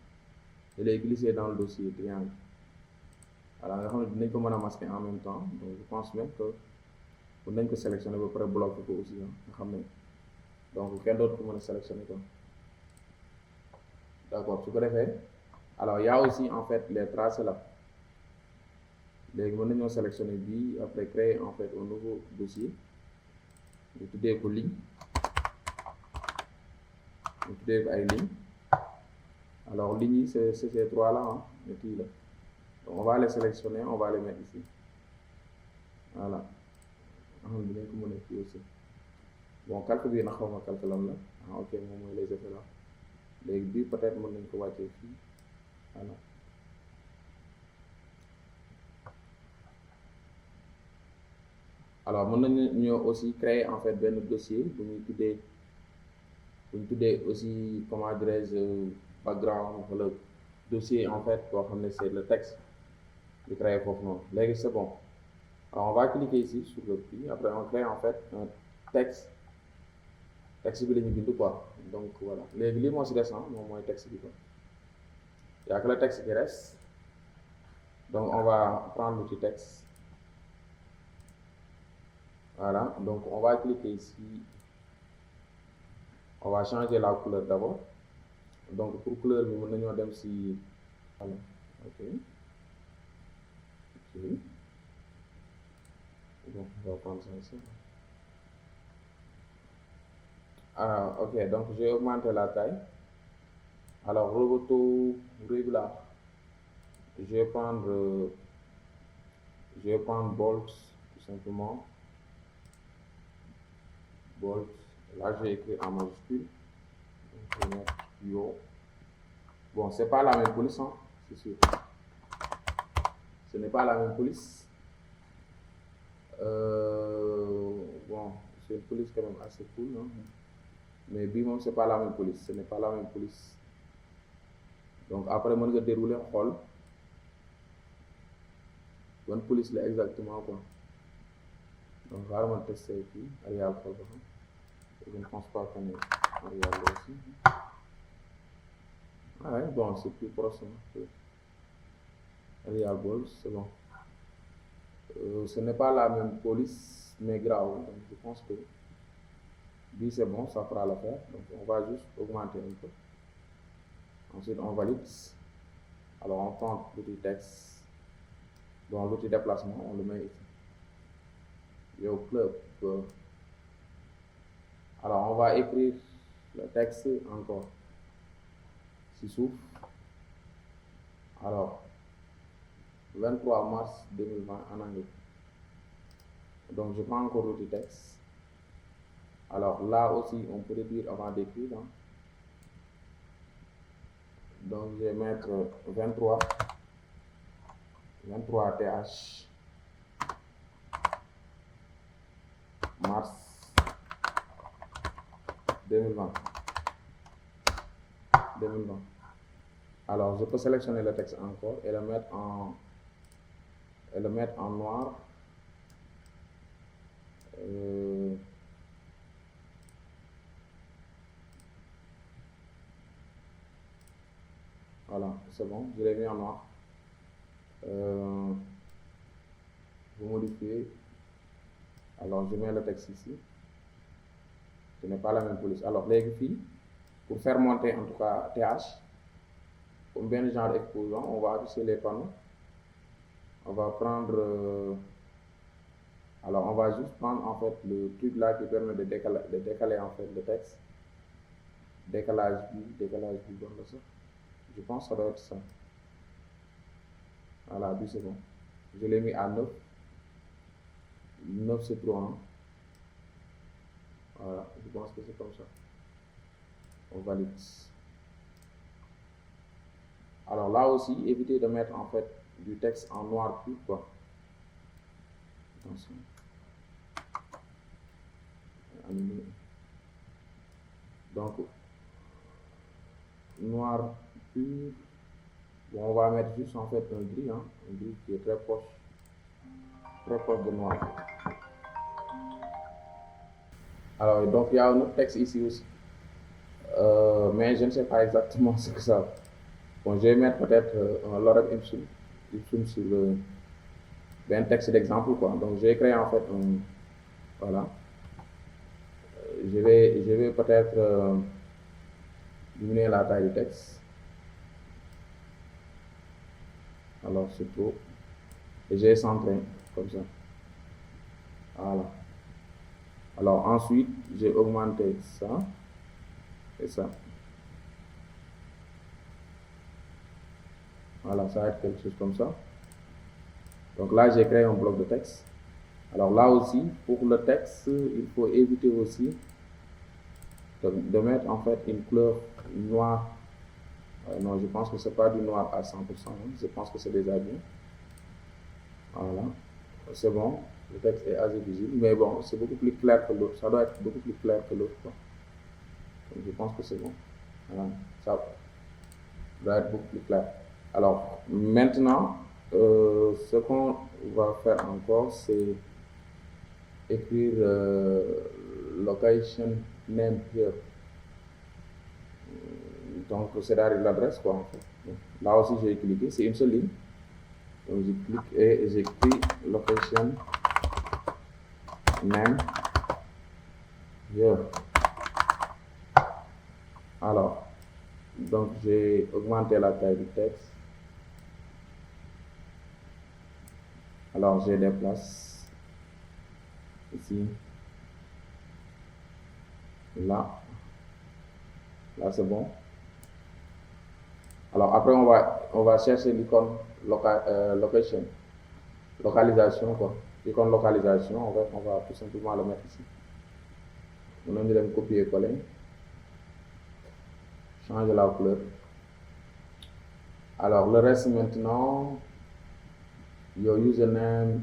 et les glisser dans le dossier triangle. Alors nga xam ne dinañ ko mën a masquer en même temps. Donc je pense même que mën nañ ko sélectionner ba pare bloquer ko aussi, nga xam ne donc kenn dootu ko mën a sélectionner quoi. D'accord, su ko defee alors il y a aussi en fait les tracés là. Léegi mën nañoo sélectionner bii après créer en fait un nouveau dossier ñu tuddee ko ligne, ñu tuddee ko ay ligne. Alors lignes yi c'est ces trois là, hein, ñett yi la. Donc on va les sélectionner, on va les mettre ici. Voilà. xam dinañ ko mën a fii aussi. Bon calque bi na xaw ma calque lan la. Ah ok, moom mooy les effets là. Léegi bii peut-être mën nañ ko wàccee fii. Voilà. Alors mën nañu ñoo aussi créer en fait benn dossier bu ñu tuddee aussi comment dirais-je background wala dossier en fait boo xam ne c'est le texte di créer foofu noonu. Léegi c'est bon. Alors on va cliquer ici sur le prix, après on crée en fait un texte bi la ñu bind quoi. Donc voilà, léegi lii moo ci des moom mooy texte bi quoi. Il y a que le texte qui reste. Donc on va prendre l'outil texte. Voilà, donc on va cliquer ici. On va changer la couleur d'abord. Donc pour couleur bi mën nañoo dem ci voilà. Ok. Donc on va prendre ça ici. Ah, ok, donc j'ai augmenté la taille. Alors, roboto régular, je vais prendre, Bolt, tout simplement. Bolt, là j'ai écrit en majuscule. Donc, je vais mettre Yo. Bon, c'est pas la même police, hein, c'est sûr. Ce n'est pas la même police. Bon, c'est une police quand même assez cool, hein. Mais Bimom, c'est pas la même police. Ce n'est pas la même police. Donc après, on va dérouler hall. Bonne police là exactement quoi. Donc vraiment tester ici. Arial hall. Je ne pense pas qu'on est Arial aussi. Ah ouais, bon, c'est plus proche. Arial Balls, c'est bon. Ce n'est pas la même police, mais grave. Donc je pense que B c'est bon, ça fera l'affaire. Donc on va juste augmenter un peu. Ensuite on valide. Alors on prend l'outil texte. Dans l'outil déplacement, on le met ici. Yo club. Alors on va écrire le texte encore. Si souffle. Alors 23 mars 2020 en anglais. Donc je prends encore l'outil texte. Alors là aussi on peut réduire avant d'écrire. Hein. Donc je vais mettre 23 TH mars 2020. Alors je peux sélectionner le texte encore et le mettre en noir. Voilà, c'est bon, je l'ai mis en noir. Vous modifiez. Alors je mets le texte ici. Ce n'est pas la même police. Alors les filles, pour faire monter en tout cas TH, comme bien le genre exposant, on va afficher les panneaux. On va prendre, alors on va juste prendre en fait le truc là qui permet de décaler en fait le texte. Décalage du bon ça. Je pense que ça doit être ça. Voilà, puis c'est bon. Je l'ai mis à 9. 9 c'est trop, hein. Voilà, je pense que c'est comme ça. On valide. Alors là aussi, évitez de mettre en fait du texte en noir pur, quoi. Attention. Donc, noir pur. Bon, on va mettre juste en fait un gris, hein, un gris qui est très proche de noir. Alors, donc il y a un autre texte ici aussi. Mais je ne sais pas exactement ce que ça. Bon, je vais mettre peut-être un lorem ipsum sur un texte d'exemple, quoi. Donc, j'ai créé en fait un. Voilà. Je vais peut-être diminuer la taille du texte. Alors, c'est tout. Et j'ai centré, comme ça. Voilà. Alors, ensuite, j'ai augmenté ça et ça. Voilà, ça va être quelque chose comme ça. Donc là, j'ai créé un bloc de texte. Alors là aussi, pour le texte, il faut éviter aussi de mettre en fait une couleur noire. Non, je pense que c'est pas du noir à 100%. Hein. Je pense que c'est déjà bien. Voilà, c'est bon. Le texte est assez visible, mais bon, c'est beaucoup plus clair que l'autre. Ça doit être beaucoup plus clair que l'autre. Je pense que c'est bon. Voilà, ça doit être beaucoup plus clair. Alors maintenant, ce qu'on va faire encore, c'est écrire location name here. Donc c'est l'adresse quoi en fait. Là aussi j'ai cliqué, c'est une seule ligne. Donc je clique et j'écris location name here. Alors, donc j'ai augmenté la taille du texte. Alors je déplace ici, là, Là, c'est bon. Alors, après, on va chercher l'icône location, localisation, quoi. L'icône localisation, on va tout simplement le mettre ici. On va copier-coller. Changer la couleur. Alors, le reste maintenant, your username.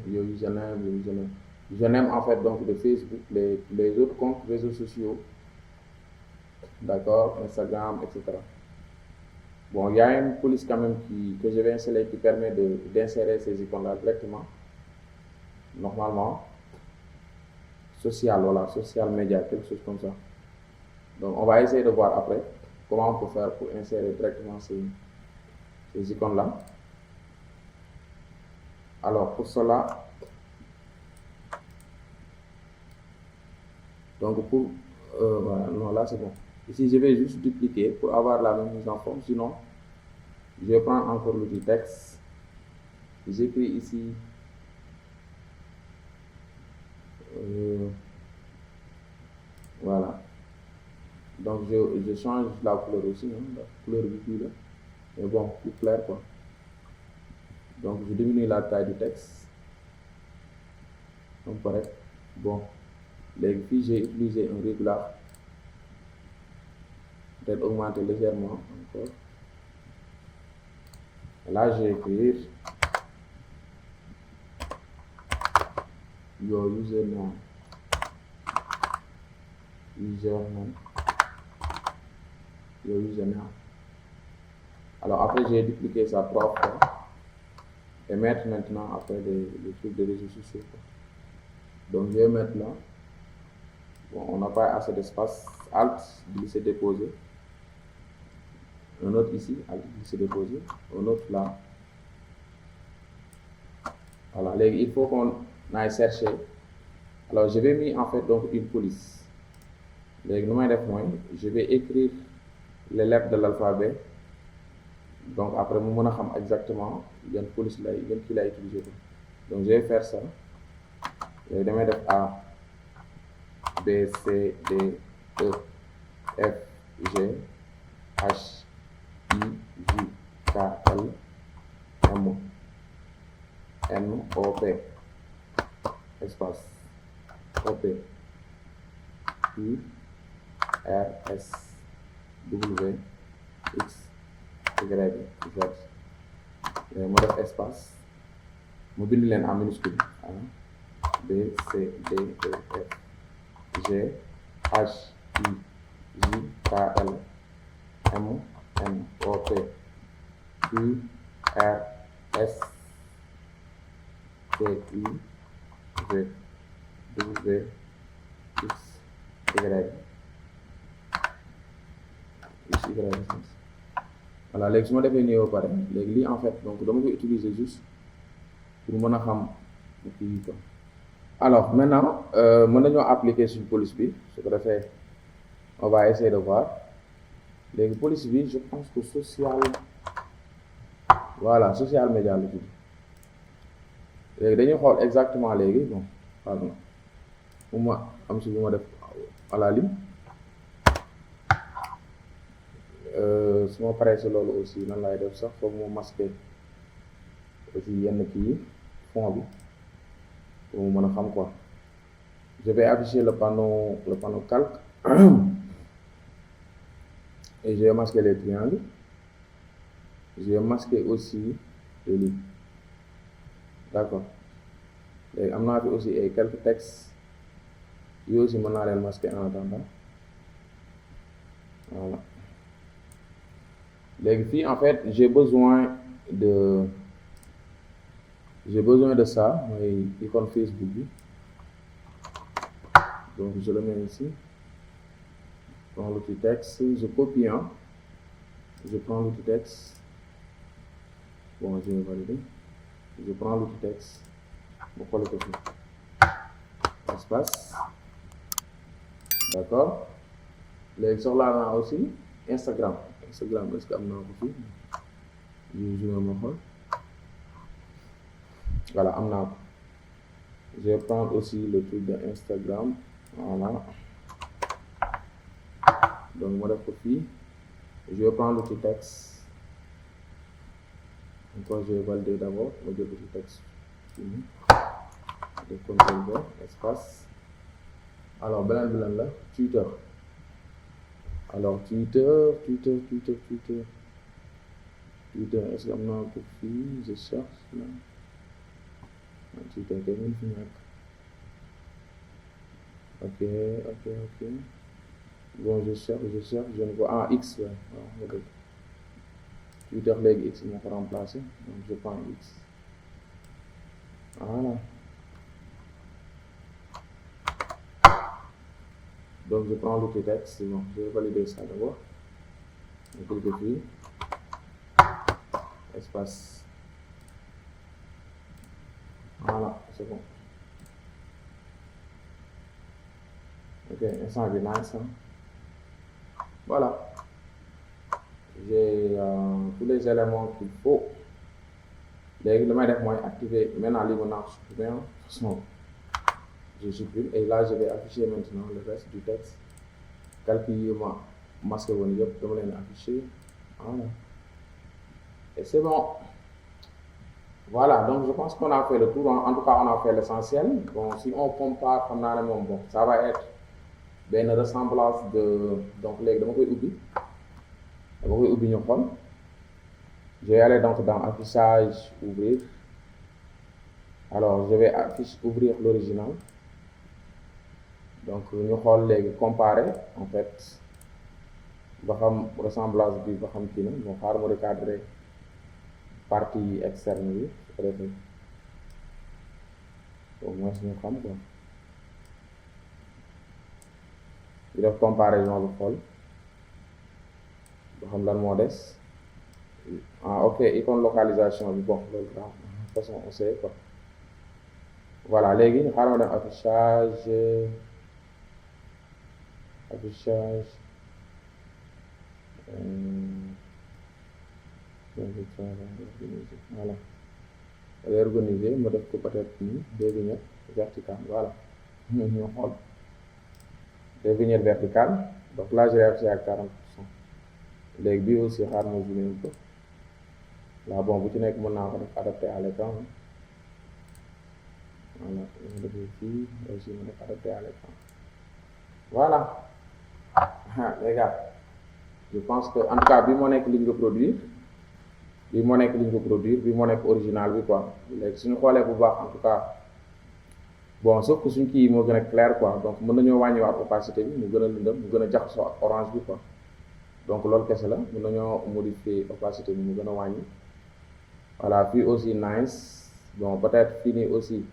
Username, en fait, donc de Facebook, les autres comptes réseaux sociaux. D'accord, Instagram, etc. Bon, il y a une police quand même que je vais installer qui permet d'insérer ces icônes-là directement. Normalement. Social, voilà, social média, quelque chose comme ça. Donc, on va essayer de voir après comment on peut faire pour insérer directement ces icônes-là. Alors, pour cela, donc voilà, non, là c'est bon. Ici, je vais juste dupliquer pour avoir la même mise en forme. Sinon, je vais prendre encore l'outil texte. J'écris ici. Voilà. Donc, je change la couleur aussi, hein, la couleur du plus là. Mais bon, plus clair quoi. Donc, je diminue la taille du texte. Donc, correct. Bon. Les filles, j'ai utilisé un régular. Peut-être augmenter légèrement encore. Là, je vais écrire your username. Your username. Alors après, j'ai dupliqué ça 3 fois et mettre maintenant après les trucs de réseaux sociaux. Donc, je vais mettre là. Bon, on n'a pas assez d'espace. Alt, glisser, déposer. Un autre ici, Alt, glisser, déposer. Un autre là. Voilà, il faut qu'on aille chercher. Alors, je vais mettre en fait donc une police. Je vais écrire les lettres de l'alphabet. Donc, après, je vais savoir exactement quelle police qu'il a utilisé. Donc, je vais faire ça. Je vais mettre A, B, C, D, E, F, G, H, I, J, K, L, M, N, O, P, espace, O, P, Q, R, S, W, X, Y, Z. Je vais espace. Je vais mettre en minuscule. A, B, C, D, E, F, G, H, I, J, K, L, M, N, O, P, Q, R, S, T, U, V, W, X, Y. Voilà, les je ma defee nii ba pare léegi en fait donc dama koy utiliser juste pour mën a xam kii quoi. Alors maintenant mën nañoo appliquer sur police bi su ko defee on va essayer de voir léegi police bi je pense que social, voilà, social média la tudd léegi dañuy xool exactement léegi bon pardon bu ma am si bu ma def à la ligne. su ma paree si loolu aussi nan laay def sax foog mu masquer aussi yenn kii fond bi pour mu mën a xam quoi. Je vais afficher le panneau calque et je vais masquer les triangles. Je vais masquer aussi les lignes. D'accord. léegi am naa fi aussi ay quelques textes yooyu aussi mën naa leen masquer en attendant. Voilà. léegi fii en fait j'ai besoin de ça mooy icône Facebook bi. Donc je le mets ici. Je prends l'outil texte, je copie un. Je prends l'outil texte. Bon, je vais valider. Je prends l'outil texte. Pourquoi le copier? Espace. D'accord. léegi soxlaa naa aussi Instagram. Instagram est-ce que am naa ko fii? Je vais ma xool. Voilà, am naa ko. Je vais prendre aussi le truc de Instagram. Voilà. Donc ma def ko fii. Je vais prendre l'outil texte. Encore, je vais valider d'abord. Je vais l'outil texte fini. De contrôle V, espace. Alors, blanc là, Twitter. Alors, Twitter, est-ce que am naa ko fii je cherche là. Twitter kay mun fi nekk. Ok. Bon, je cherche, je ne vois. X, ouais. Waaw, Twitter léegi X moo ko remplacé, donc je prends X. Voilà. Donc je prends l'outil texte, c'est bon, je vais valider ça d'abord. Je clique dessus. Espace. Voilà, c'est bon. Ok, instant bi nice. Voilà. J'ai tous les éléments qu'il faut. Léegi li may def mooy activer maintenant lii mën naa ko supprimer. De toute façon, je supprime et là je vais afficher maintenant le reste du texte. Calcul yi ma masqué woon yëpp dama leen afficher. Voilà. Et c'est bon. Voilà, donc je pense qu'on a fait le tour. En tout cas, on a fait l'essentiel. Bon, si on compare, xam naa ne moom bon, ça va être benn ressemblance de donc léegi dama koy ubbi ñu xool. Je vais aller donc dans affichage, ouvrir. Alors je vais ouvrir l'original. Donc ñu xool léegi comparer en fait ba xam ressemblance bi ba xam kii na bon xaar mu recadrer partie externe bi su ko defee au moins ñu xam quoi. ñu def comparaison bi xool ba xam lan moo des. Ok, icône localisation bi bon loolu daal de toute façon on sait quoi. Voilà, léegi xaaral ma dem affichage voilà, réorganiser ma def ko peut-être nii des vignettes verticales, voilà. ñu xool des vignettes verticales, donc là j'ai affiché à 40%. léegi bii aussi xaar ma zoomer ko là bon bu ci nekk mën naa ko def adapté à l'écran. Voilà, ma defee fii aussi ma def adapté à l'écran. Voilà. Les gars, je pense que en tout cas bi moo nekk ligne de produire bi moo nekk original bi quoi. Léegi suñu xoolee bu baax en tout cas bon sauf que suñ kii moo gën a clair quoi, donc mën nañoo wàññiwaat opacité bi mu gën a lëndëm mu gën a jaxasoo ak orange bi quoi. Donc loolu kese la, mën nañoo modifier opacité bi mu gën a wàññi. Voilà, fii aussi nice. Bon peut-être fii nii aussi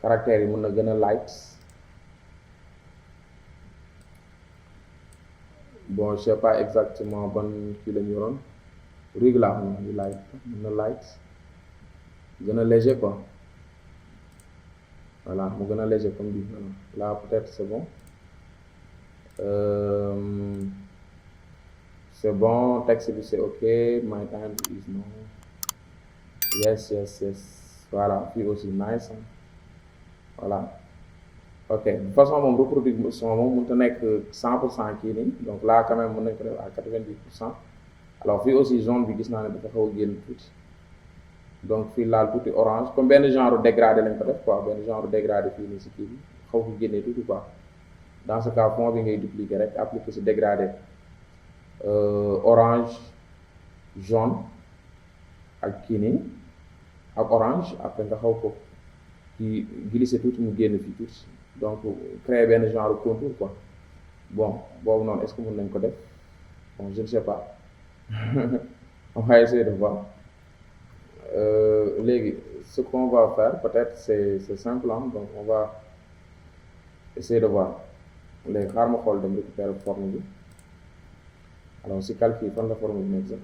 caractères yi mën na gën a light. Bon je sais pas exactement ban kii la ñu yoroon rig la xam ne light mën na light gën a léger quoi. Voilà, mu gën a léger comme bi là peut-être c'est bon. C'est bon, texte bi c'est ok, my time is no. Yes. Voilà, fii aussi nice. Voilà. Ok, de toute façon moom reproduction moom mënut a nekk 100% kii nii, donc là quand même mën nañ ko def à 90%. Alors fii aussi zone bi gis naa ne dafa xaw a génn tuuti, donc fii laal tuuti orange comme benn genre dégradé lañ ko def quoi, benn genre dégradé fii nii si kii bi xaw ko génnee tuuti quoi. Dans ce cas fond bi ngay dupliquer rek appliquer si dégradé orange jaune ak kii nii ak orange, après nga xaw ko kii glisser tuuti mu génn fii tuuti, donc créer benn genre contour quoi. Bon boobu noonu est-ce que mën nañ ko def, bon je ne sais pas. On va essayer de voir. Léegi ce qu'on va faire peut-être c'est simple, hein? Donc on va essayer de voir. Léegi xaar ma xool dem récupérer forme bi. Alors si calcul fan la forme bi nekk sax.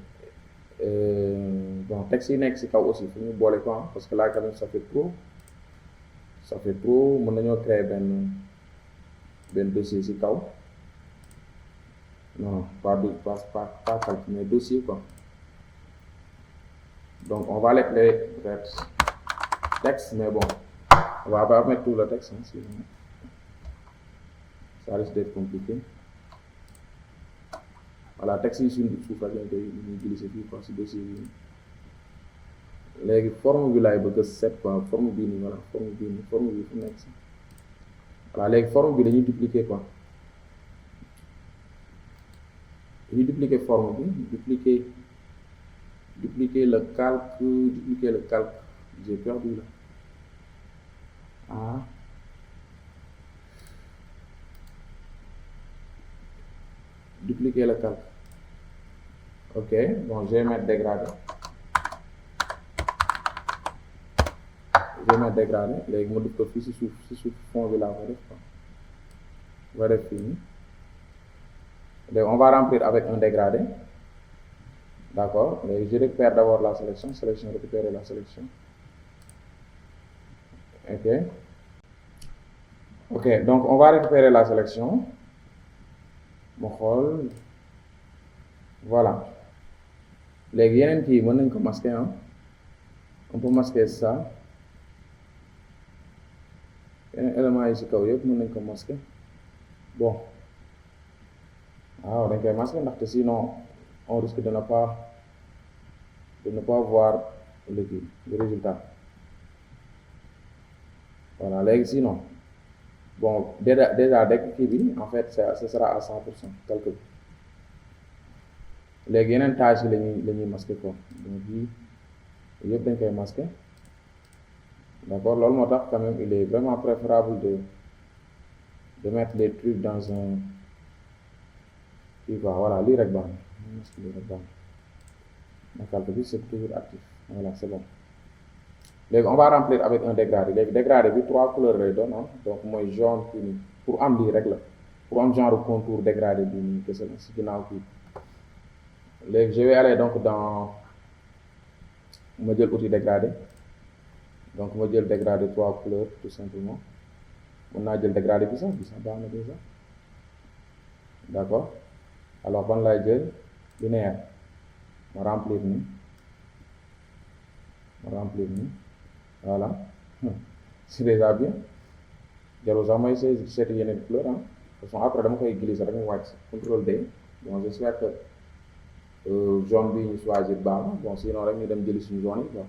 Bon texte yi nekk si kaw aussi fu ñu boole ko parce que là quand même ça fait trop mën nañoo créer benn dossier si kaw. Non, pas calcul mais dossier quoi. Donc on va l'appeler peut-être texte, mais bon on va pas mettre tout le texte, hein, sinon ça risque d'être compliqué. voilà texte yi suuf rek lañ koy glisser fii quoi si dossier bi léegi forme bi laay bëgg a set quoi forme bii nii voilà forme bii nii forme bi fu nekk si voilà léegi forme bi dañuy dupliquer quoi dañuy dupliquer forme bi dupliquer le calque j'ai perdu là ah dupliquer le calque ok bon je vais mettre dégradé léegi ma dugg ko fii si suuf fond bi laa ko def quoi va def fii nii léegi on va remplir avec un dégradé d'accord léegi je récupère d'abord la sélection récupérer la sélection ok donc on va récupérer la sélection ma xool voilà léegi yeneen kii mën nañ ko masquer hein on peut masquer ça yeneen éléments yi ci kaw yëpp mën nañ ko masquer bon waaw dañ koy masquer ndaxte sinon on risque de ne pas voir le résultat voilà léegi sinon bon déjà dès kii bi en fait ce sera à 100% calcul léegi yeneen tâches yi la ñuy masquer quoi donc bii yëpp dañ koy masquer d'accord loolu moo tax quand même il est vraiment préférable de mettre les trucs dans un kii quoi voilà lii rek baax na calcul bi c'est toujours actif voilà c'est bon léegi on va remplir avec un dégradé léegi dégradé bi 3 couleurs lay doon donc mooy jaune fii nii pour am lii rek la pour am genre contour dégradé bi nii kese la si ginnaaw kii léegi je vais aller donc dans ma jël outil dégradé donc ma jël dégradé 3 couleurs tout simplement mën naa jël dégradé bi sax baax na déjà d'accord alors ban laay jël linéaire ma remplir nii voilà c'est déjà bien jarul sax may seeti yeneen couleur de toute façon après dama koy glisser rek mu wàcc CTRL D bon j'espère que jaune bi ñu choisir baax na bon sinon rek ñu dem jëli suñu jaune yi quoi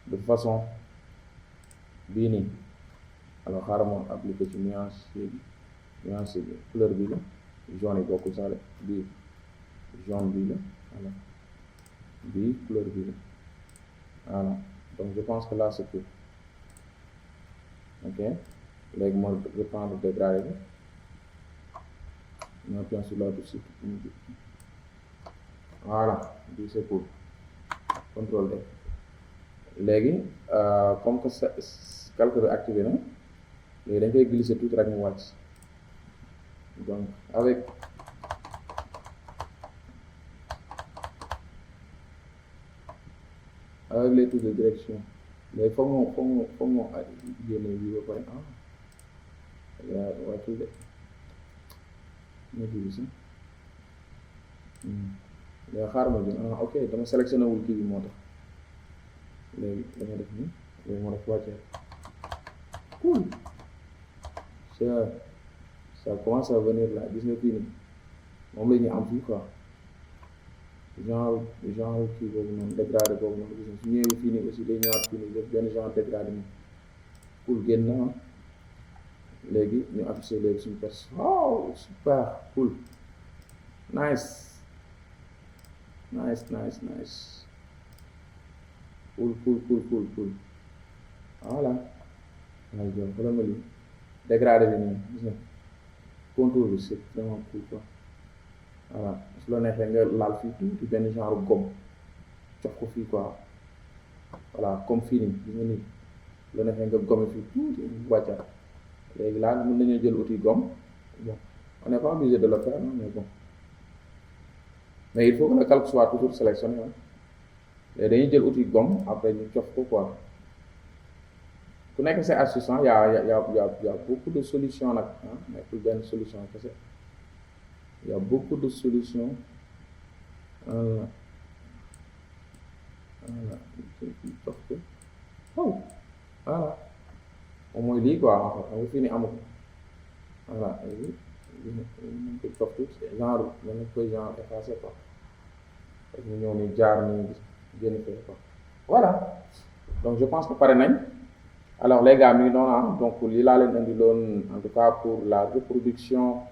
de toute façon bii nii alors xaaral ma appliquer ci nuance bi couleur bi la jaune yi bokkul sax de bii jaune bii la voilà bii couleur bii la voilà donc je pense que là c'est tout ok léegi ma reprendre dégradé bi ma appuie sur la touche voilà bii c'est cool CTRL D léegi comme que calque bi activé na léegi dañ koy glisser tuuti rek mu wàcc donc avec les tours de direction léegi foog mu génne bi ba pare wàccul de ñetti bi si léegi xaar ma jël ok dama sélectionné wul kii bi moo tax léegi dama def nii léegi ma def wàccee cool ça commence à venir là gis nga fii nii moom la ñuy am fii quoi genre kii boobu noonu dégradé boobu noonu gis nga su ñëwee fii nii aussi day ñëwaat fii nii def benn genre dégradé nii cool génn na léegi ñu affiché léegi suñu personne oh super cool nice cool voilà waaye jox xoolal ma lii dégradé bi nii gis nga contour bi c'est vraiment cool quoi voilà su la neexee nga laal fii tuuti benn genre gomme jox ko fii quoi voilà comme fii nii gis nga nii su la neexee nga gomme fii tuuti wàccaat léegi là mën nañu jël outil gomme bon on n'est pas obligé de le faire mais bon mais il faut que le calque soit toujours sélectionné léegi dañuy jël outil gomme après ñu jox ko quoi ku nekk c'est astuce y a beaucoup de solutions nag nekkul benn solution kese y a beaucoup de solutions voilà jox ko voilà moom mooy lii quoi en fait xam nga fii nii amu ko voilà nañ ko topp tuuti genre mën nañ koy genre effacé quoi parce que ñu ñëw ni jaar ni génn fee quoi voilà donc je pense que pare nañ alors les gars mi ngi noonu ah donc lii laa leen indi loon en tout cas pour la reproduction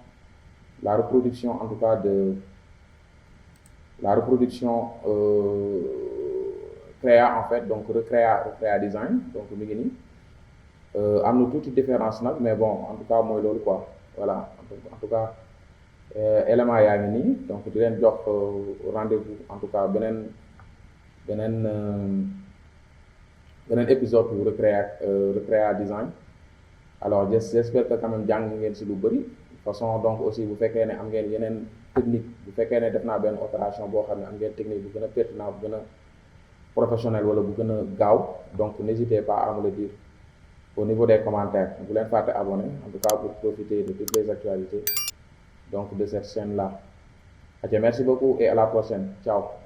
en tout cas de la reproduction créa en fait donc recréa design donc mi ngi nii am na tuuti différence nag mais bon en tout cas mooy loolu quoi voilà en tout cas élément yaa ngi nii donc di leen jox rendez-vous en tout cas beneen épisode bu recréa design alors j'espère que quand même jàng ngeen si lu bëri façon donc aussi bu fekkee ne am ngeen yeneen technique bu fekkee ne def naa benn opération boo xam ne am ngeen technique bu gën a pertinent bu gën a professionnel wala bu gën a gaaw donc n'hésitez pas à me le dire au niveau des commentaires bu leen fàtte abonner en tout cas pour profiter de toutes les actualités donc de cette chaîne là. Ok, merci beaucoup et à la prochaine, ciao.